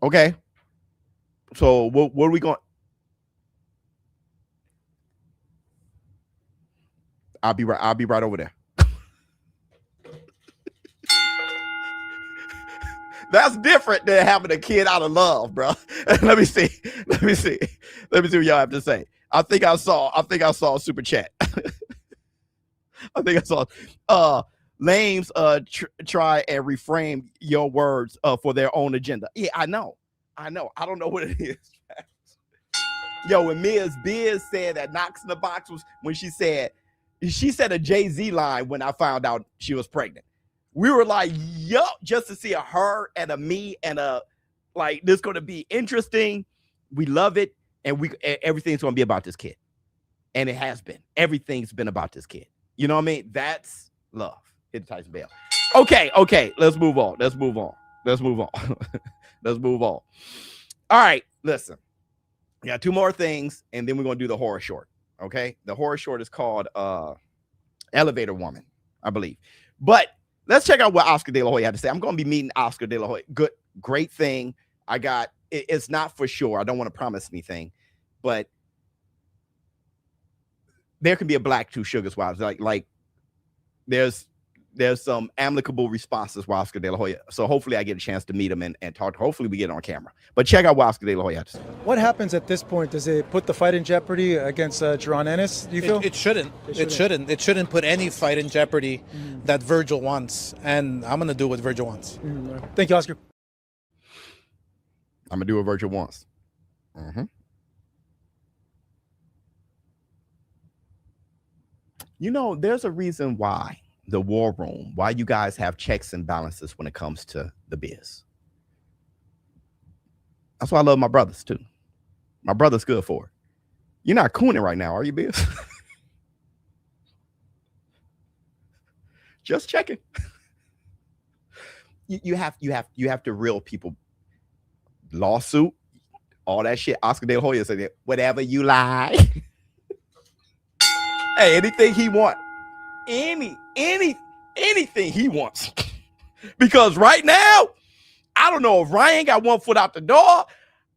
Okay. So what are we going? I'll be right over there. That's different than having a kid out of love, bro. Let me see what y'all have to say. I think I saw a super chat. I think I saw lames try and reframe your words for their own agenda. Yeah, I know. I don't know what it is. Yo, when Ms. Biz said that Knox in the Box was when she said a Jay-Z line when I found out she was pregnant. We were like, yo, just to see a her and a me and a like this going to be interesting. We love it, and everything's going to be about this kid. And it has been. Everything's been about this kid. You know what I mean? That's love. Hit the Tyson bell. Okay. Let's move on. Let's move on. All right, listen. We got two more things, and then we're going to do the horror short. Okay? The horror short is called Elevator Woman, I believe. But let's check out what Oscar De La Hoya had to say. I'm going to be meeting Oscar De La Hoya. Great thing. It's not for sure. I don't want to promise anything, but there can be a black Two Sugars wives. Like there's some amicable responses with Oscar De La Hoya. So hopefully I get a chance to meet him and talk. Hopefully we get on camera. But check out what Oscar De La Hoya had to say. What happens at this point? Does it put the fight in jeopardy against Jaron Ennis, do you feel? It shouldn't. It shouldn't put any fight in jeopardy that Virgil wants. And I'm going to do what Virgil wants. Thank you, Oscar. I'm going to do what Virgil wants. You know, there's a reason why the war room, why you guys have checks and balances when it comes to the biz. That's why I love my brothers too. My brother's good for it. You're not cooning right now, are you, Biz? Just checking. You have to reel people. Lawsuit, all that shit. Oscar De La Hoya said, whatever you like. Hey, anything he want. Anything he wants. Because right now, I don't know if Ryan got one foot out the door.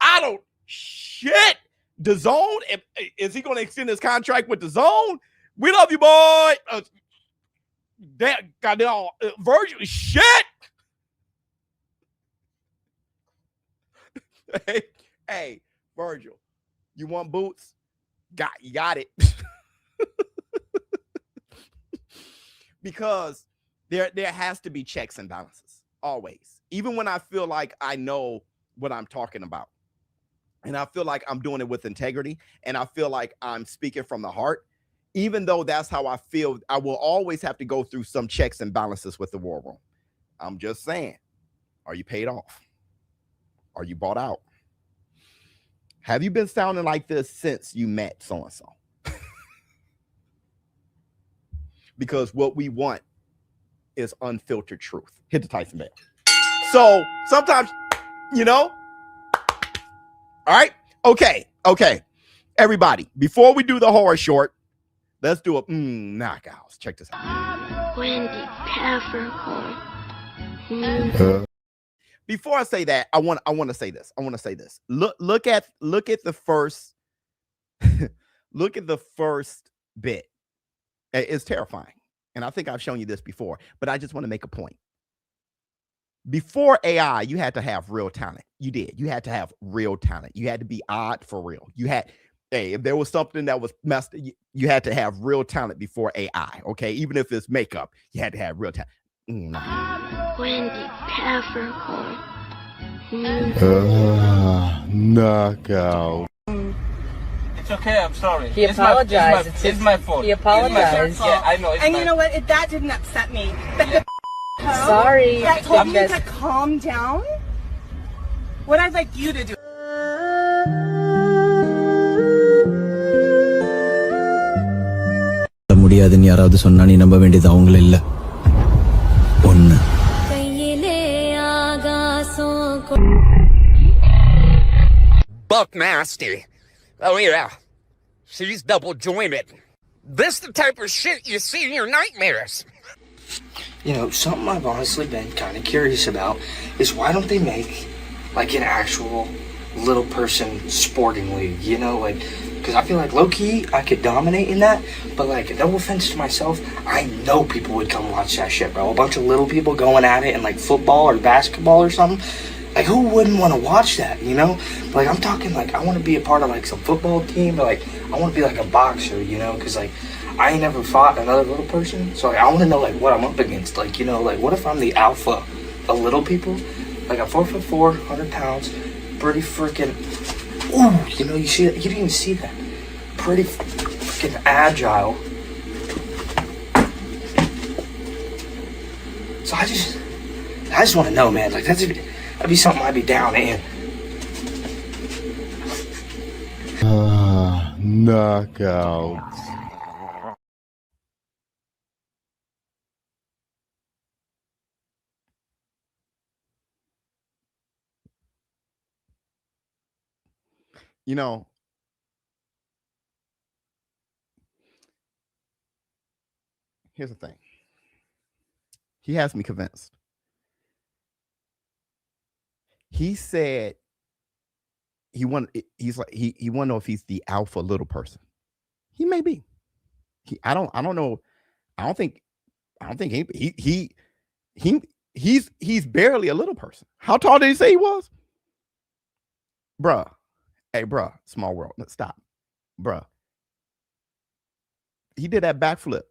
I don't shit. DAZN, is he going to extend his contract with DAZN? We love you, boy. That goddamn Virgil shit. Hey, Virgil, you want boots? You got it. Because there has to be checks and balances always. Even when I feel like I know what I'm talking about, and I feel like I'm doing it with integrity, and I feel like I'm speaking from the heart, even though that's how I feel, I will always have to go through some checks and balances with the war room. I'm just saying, are you paid off? Are you bought out? Have you been sounding like this since you met so-and-so? Because what we want is unfiltered truth. Hit the Tyson bell. So sometimes, you know. All right. Okay. Everybody, before we do the horror short, let's do a knockouts. Check this out. Wendy Peppercorn. Before I say that, I want to say this. Look at the first look at the first bit. It's terrifying. And I think I've shown you this before, but I just want to make a point. Before AI, you had to have real talent. You did. You had to have real talent. You had to be odd for real. If there was something that was messed, you had to have real talent before AI. Okay. Even if it's makeup, you had to have real talent. Wendy Peppercorn. Knockout. It's okay, I'm sorry. He apologized. It's my fault. He apologized. Yeah, I know. And you know what? That didn't upset me. Sorry. That told me to calm down. What I'd like you to do. முடியாதுன்னு யாராவது சொன்னா நீ நம்ப வேண்டியது அவங்கள இல்ல ஒண்ணு Buck nasty. Oh yeah. She's double jointed. This the type of shit you see in your nightmares. You know, something I've honestly been kind of curious about is why don't they make like an actual little person sporting league, you know, like, Because I feel like low-key, I could dominate in that. But, like, no offense to myself, I know people would come watch that shit, bro. A bunch of little people going at it in, like, football or basketball or something. Like, who wouldn't want to watch that, you know? Like, I'm talking, like, I want to be a part of, like, some football team. But, like, I want to be, like, a boxer, you know? Because, like, I ain't never fought another little person. So, like, I want to know, like, what I'm up against. Like, you know, like, what if I'm the alpha of little people? Like, I'm 4'4", 100 pounds, pretty freaking... Ooh, you know, you see that? You didn't even see that. Pretty freaking agile. So I just want to know, man. Like that'd be something I'd be down in. Knockouts. You know, here's the thing. He has me convinced. He said he want to know if he's the alpha little person. He may be. I don't know. I don't think he's barely a little person. How tall did he say he was? Bruh. Hey, bruh, small world. Let's stop. Bruh. He did that backflip.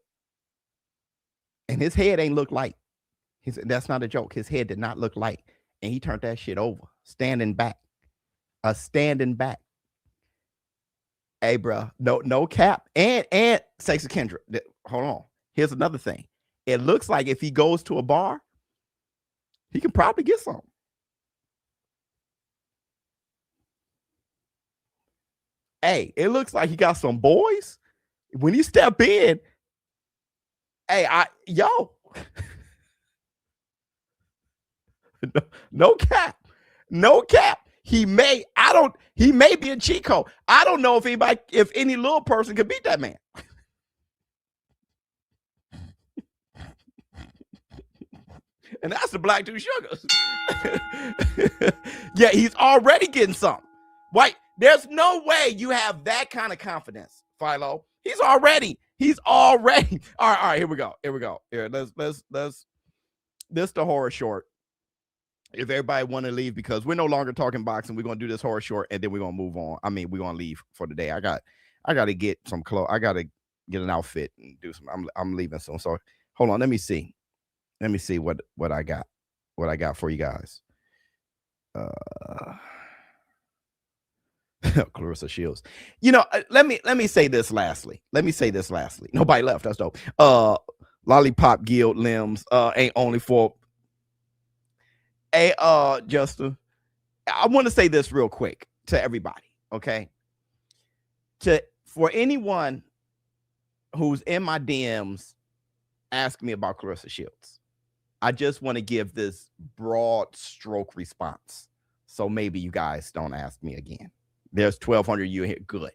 And his head ain't look light. That's not a joke. His head did not look light. And he turned that shit over. Standing back. Standing back. Hey, bruh. No cap. And Sexy Kendra. Hold on. Here's another thing. It looks like if he goes to a bar, he can probably get some. Hey, it looks like he got some boys. When you step in, hey, yo. No cap. No cap. He may be a cheat code. I don't know if any little person could beat that man. And that's the Black Two Sugars. Yeah, he's already getting something. Right? There's no way you have that kind of confidence, Philo. He's already. All right, here we go. Here, let's this the horror short. If everybody want to leave, because we're no longer talking boxing, we're gonna do this horror short and then we're gonna move on. I mean, we're gonna leave for the day. I gotta get some clothes. I gotta get an outfit and do some. I'm leaving soon. So hold on, let me see what I got for you guys. Claressa Shields. You know, let me say this lastly. Nobody left. That's dope. Lollipop Guild limbs ain't only for Justin. I want to say this real quick to everybody, okay? For anyone who's in my DMs asking me about Claressa Shields, I just want to give this broad stroke response. So maybe you guys don't ask me again. There's 1,200 you here. Good.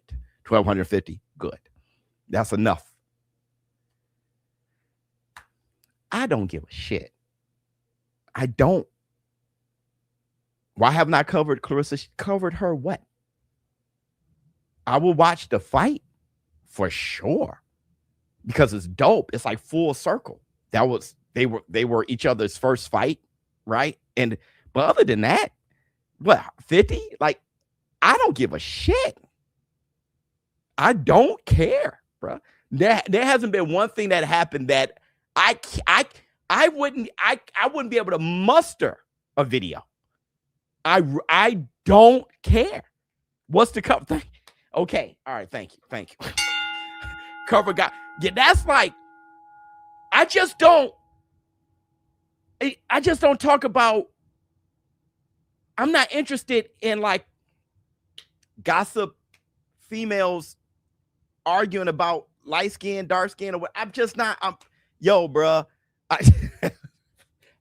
1,250. Good. That's enough. I don't give a shit. I don't. Why haven't I covered Claressa? Covered her what? I will watch the fight for sure because it's dope. It's like full circle. They were each other's first fight, right? But other than that, what 50? Like, I don't give a shit. I don't care, bro. There hasn't been one thing that happened that I wouldn't be able to muster a video. I don't care. What's the cover thing? Okay, all right, thank you. Cover guy. Yeah, that's like I just don't talk about. I'm not interested in like gossip females arguing about light skin, dark skin, or what. I'm just not. Yo, bruh.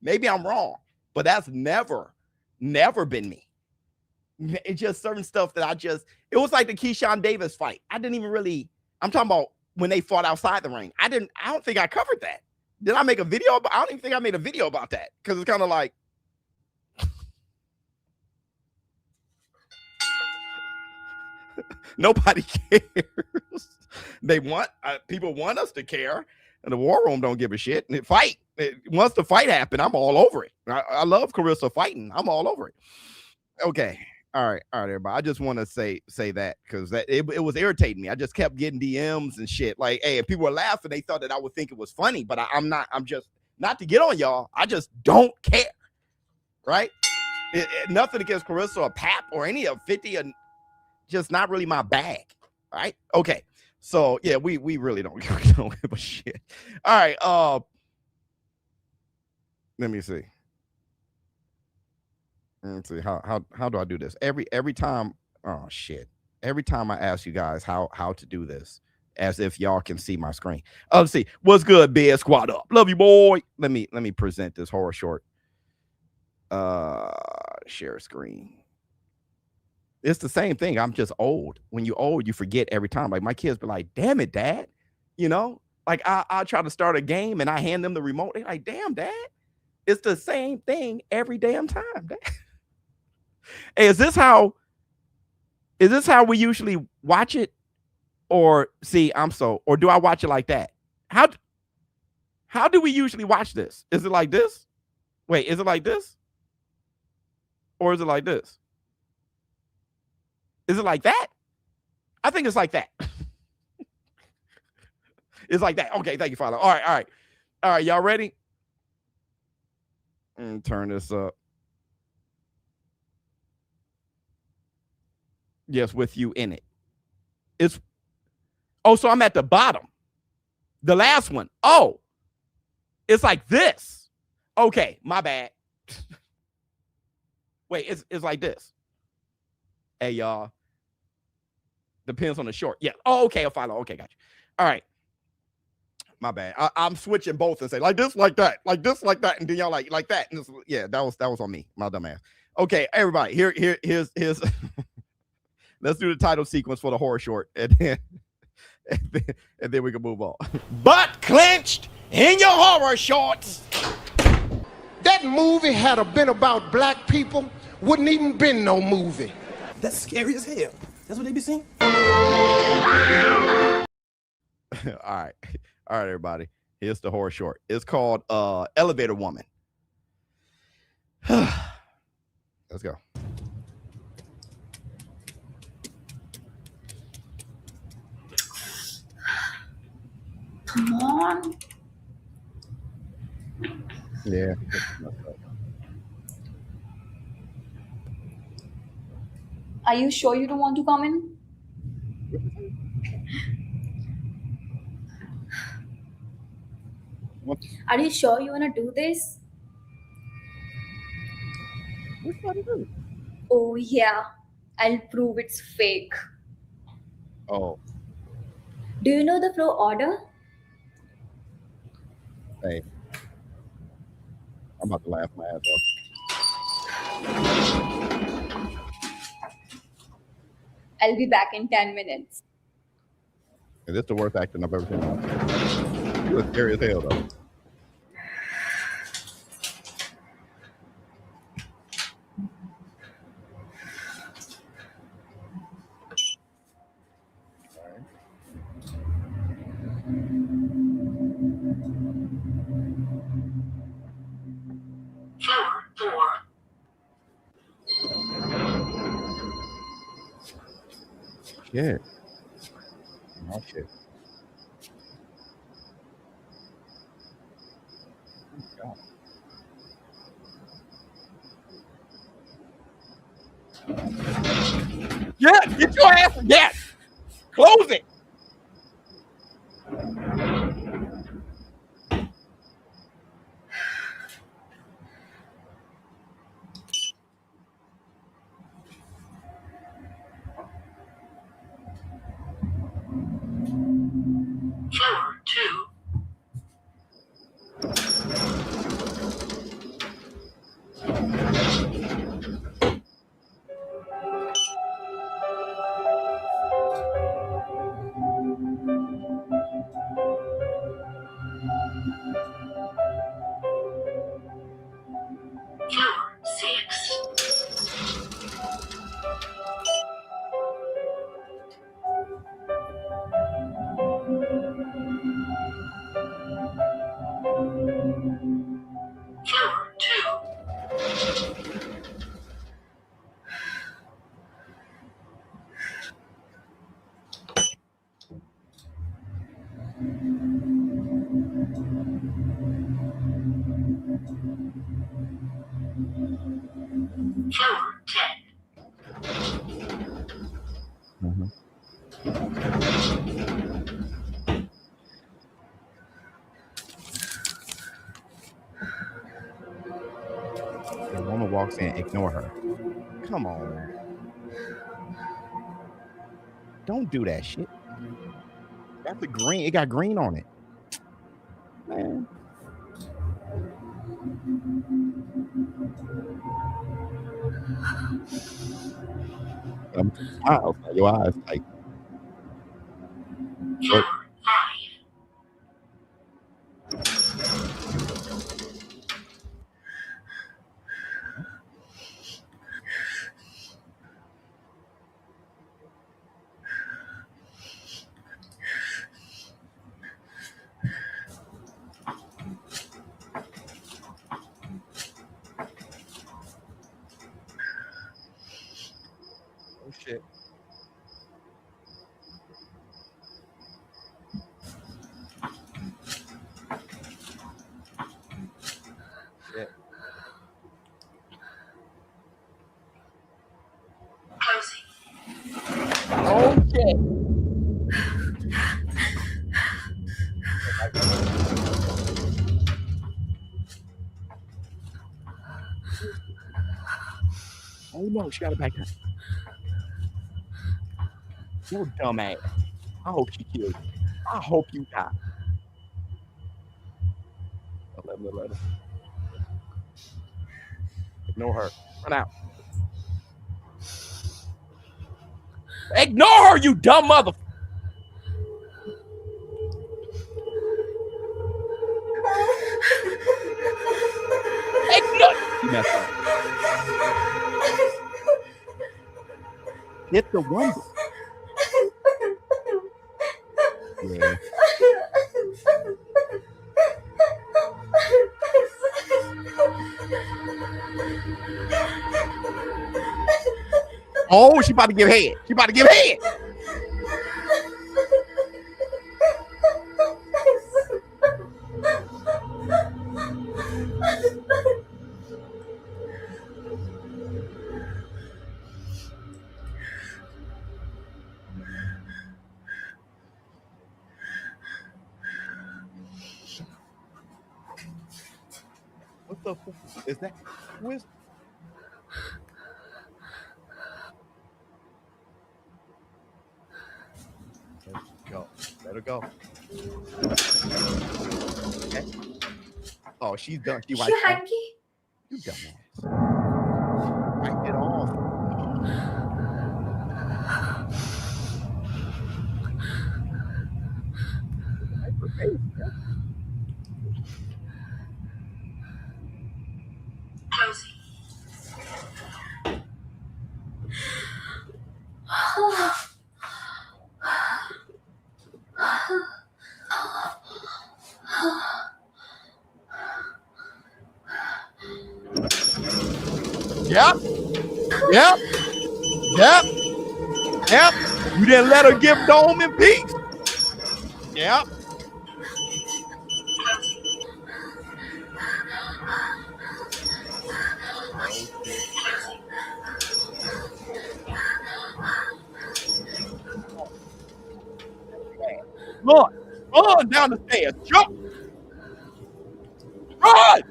Maybe I'm wrong, but that's never been me. It's just certain stuff that it was like the Keyshawn Davis fight. I'm talking about when they fought outside the ring. I don't think I covered that. Did I make a video? I don't even think I made a video about that because it's kind of like, Nobody cares. They want people want us to care, and the war room don't give a shit. And fight. Once the fight happened, I'm all over it. I love Claressa fighting. I'm all over it. Okay. All right, everybody. I just want to say that because it was irritating me. I just kept getting DMs and shit. Like, hey, if people were laughing, they thought that I would think it was funny, but I'm not. I'm just not to get on y'all. I just don't care. Right? Nothing against Claressa or Pap or any of 50, and just not really my bag. Right? Okay. So yeah, we really don't give a shit. All right. Let me see. Let's see how do I do this? Every time. Oh shit! Every time I ask you guys how to do this, as if y'all can see my screen. Let's see. What's good, Bear Squad up? Love you, boy. Let me present this horror short. Share screen. It's the same thing. I'm just old. When you're old, you forget every time. Like my kids be like, "Damn it, Dad," you know. Like I try to start a game and I hand them the remote. They're like, "Damn, Dad." It's the same thing every damn time. Dad. Hey, is this how we usually watch it? Or see, or do I watch it like that? How do we usually watch this? Is it like this? Wait, is it like this? Or is it like this? Is it like that? I think it's like that. It's like that. Okay, thank you, Father. All right, y'all ready? And turn this up. Yes, with you in it. So I'm at the bottom. The last one. Oh, it's like this. Okay, my bad. Wait, it's like this. Hey, y'all. Depends on the short. Yeah. Oh, okay, I'll follow. Okay, gotcha. All right. My bad. I'm switching both and say like this, like that, like this, like that, and then y'all like that. And this, yeah, that was on me, my dumb ass. Okay, everybody, here's let's do the title sequence for the horror short, and then we can move on. Butt clenched in your horror shorts. That movie had a been about black people, wouldn't even been no movie. That's scary as hell. That's what they be saying. All right, everybody. Here's the horror short. It's called Elevator Woman. Let's go. Come on. Yeah. Are you sure you don't want to come in? Are you sure you want to do this? What you want to do? Oh, yeah. I'll prove it's fake. Oh. Do you know the flow order? Hey. I'm about to laugh my ass off. I'll be back in 10 minutes. Is this the worst acting I've ever seen? You look scary as hell, though. Yeah. Oh, shit. Oh, yeah, get your ass. Yes. Close it. Floor 2. The woman walks in, ignore her. Come on, man. Don't do that shit. That's the green. It got green on it. Man. Smiles, like your eyes, like. What? Oh shit. Shit. Oh shit. Oh no, she got it back. You dumb ass. I hope she kills you. I hope you die. 11. Ignore her. Run out. Ignore her, you dumb mother. Ignore. You messed up. Hit the window. Yeah. Oh, she about to give head. She about to give head. What the fuck is that? Who is? Go. Let her go. Okay. Oh, she's done. She wiped it. You dumbass. Wipe it off. Wipe her face, yeah. Yep. Yep. Yep. Yep. You didn't let her give Dome in peace. Yep. Run down the stairs. Jump. Run.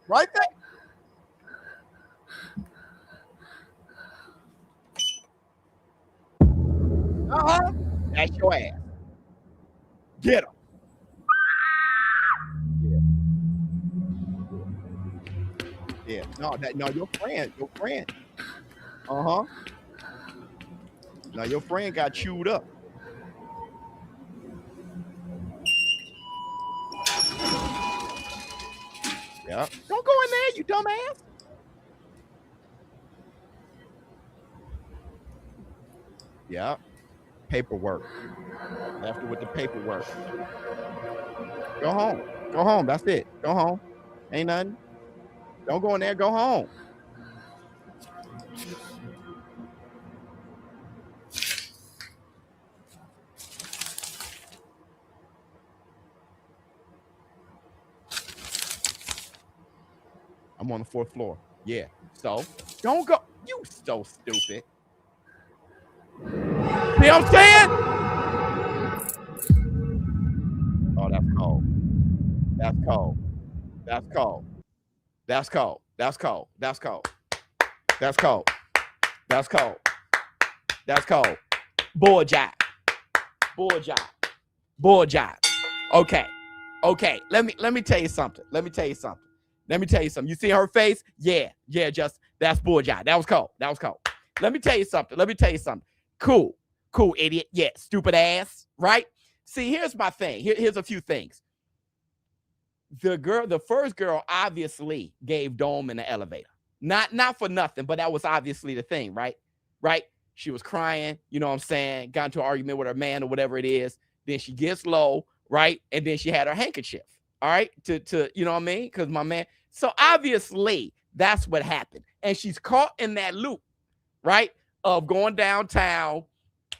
Right there. Uh-huh. That's your ass. Get him. Yeah. No, your friend. Uh-huh. Now your friend got chewed up. Yeah. Don't go in there, you dumbass. Yeah. Paperwork. After with the paperwork. Go home. Go home. That's it. Go home. Ain't nothing. Don't go in there. Go home. I'm on the 4th floor. Yeah. So don't go. You so stupid. See what I'm saying? Oh, that's cold. That's cold. That's cold. That's cold. That's cold. That's cold. That's cold. That's cold. That's cold. Boy job. Boy job. Boy job. Okay. Okay. Let me tell you something. Let me tell you something. Let me tell you something. You see her face? Yeah. Yeah, just that's boy job. That was cold. That was cold. Let me tell you something. Let me tell you something. Cool. Cool, idiot. Yeah, stupid ass. Right? See, here's my thing. Here's a few things. The first girl obviously gave Dome in the elevator. Not for nothing, but that was obviously the thing, right? Right? She was crying, you know what I'm saying? Got into an argument with her man or whatever it is. Then she gets low, right? And then she had her handkerchief, all right? To you know what I mean? Because my man. So obviously that's what happened. And she's caught in that loop, right? Of going downtown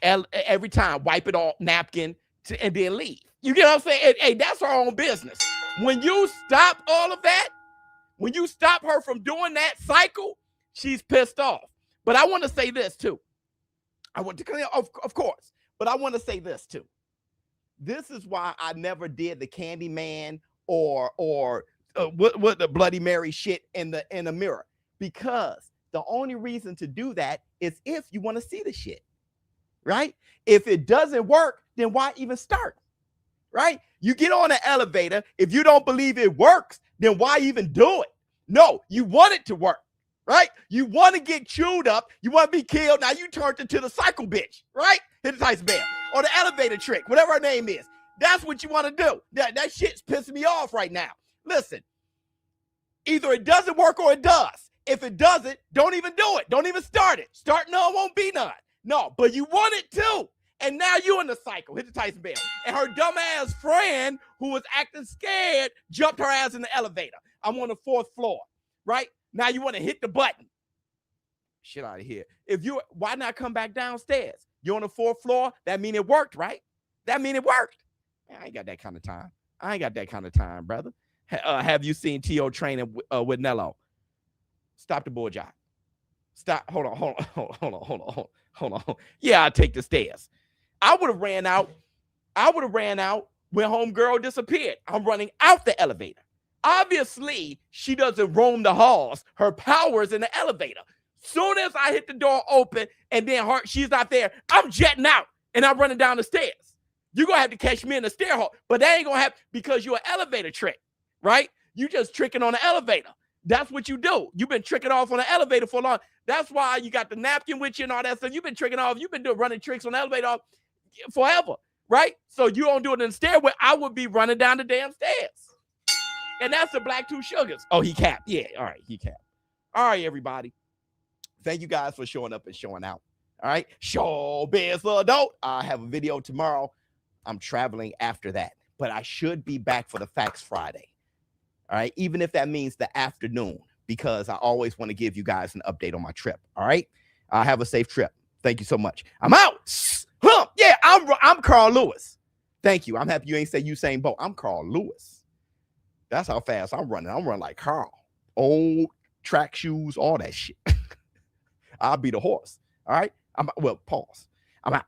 every time, wipe it off, napkin, and then leave. You get what I'm saying? Hey, that's her own business. When you stop all of that, when you stop her from doing that cycle, she's pissed off. But I want to say this too. I want to clear, of course, but I want to say this too. This is why I never did the Candyman or what the Bloody Mary shit in the mirror, because the only reason to do that is if you want to see the shit, right? If it doesn't work, then why even start? Right? You get on an elevator. If you don't believe it works, then why even do it? No, you want it to work, right? You want to get chewed up. You want to be killed. Now you turned into the cycle bitch, right? Hypnotize bell or the elevator trick, whatever her name is. That's what you want to do. That shit's pissing me off right now. Listen, either it doesn't work or it does. If it doesn't, don't even do it. Don't even start it. Start none, won't be none. No, but you want it too. And now you in the cycle. Hit the Tyson bell. And her dumbass friend who was acting scared jumped her ass in the elevator. I'm on the 4th floor, right? Now you want to hit the button. Shit out of here. Why not come back downstairs? You're on the 4th floor. That mean it worked, right? That mean it worked. Man, I ain't got that kind of time. I ain't got that kind of time, brother. Have you seen T.O. training with Nello? Stop the boy job. Stop. Hold on. Yeah, I'll take the stairs. I would have ran out when homegirl disappeared. I'm running out the elevator. Obviously, she doesn't roam the halls. Her power is in the elevator. Soon as I hit the door open and then she's not there, I'm jetting out and I'm running down the stairs. You're going to have to catch me in the stair hall, but that ain't going to happen because you're an elevator trick, right? You just tricking on the elevator. That's what you do. You've been tricking off on the elevator for long. That's why you got the napkin with you and all that stuff. You've been tricking off. You've been running tricks on the elevator forever, right? So you don't do it in the stairway. I would be running down the damn stairs. And that's the Black Two Sugars. Oh, he capped. Yeah, all right, he capped. All right, everybody. Thank you guys for showing up and showing out. All right, ShowBizz Adult. I have a video tomorrow. I'm traveling after that, but I should be back for the Facts Friday. All right, even if that means the afternoon, because I always want to give you guys an update on my trip. All right, have a safe trip. Thank you so much. I'm out. Yeah, I'm Carl Lewis. Thank you. I'm happy you ain't say Usain Bolt. I'm Carl Lewis. That's how fast I'm running. I'm running like Carl. Old track shoes, all that shit. I'll be the horse. All right. Pause. I'm out.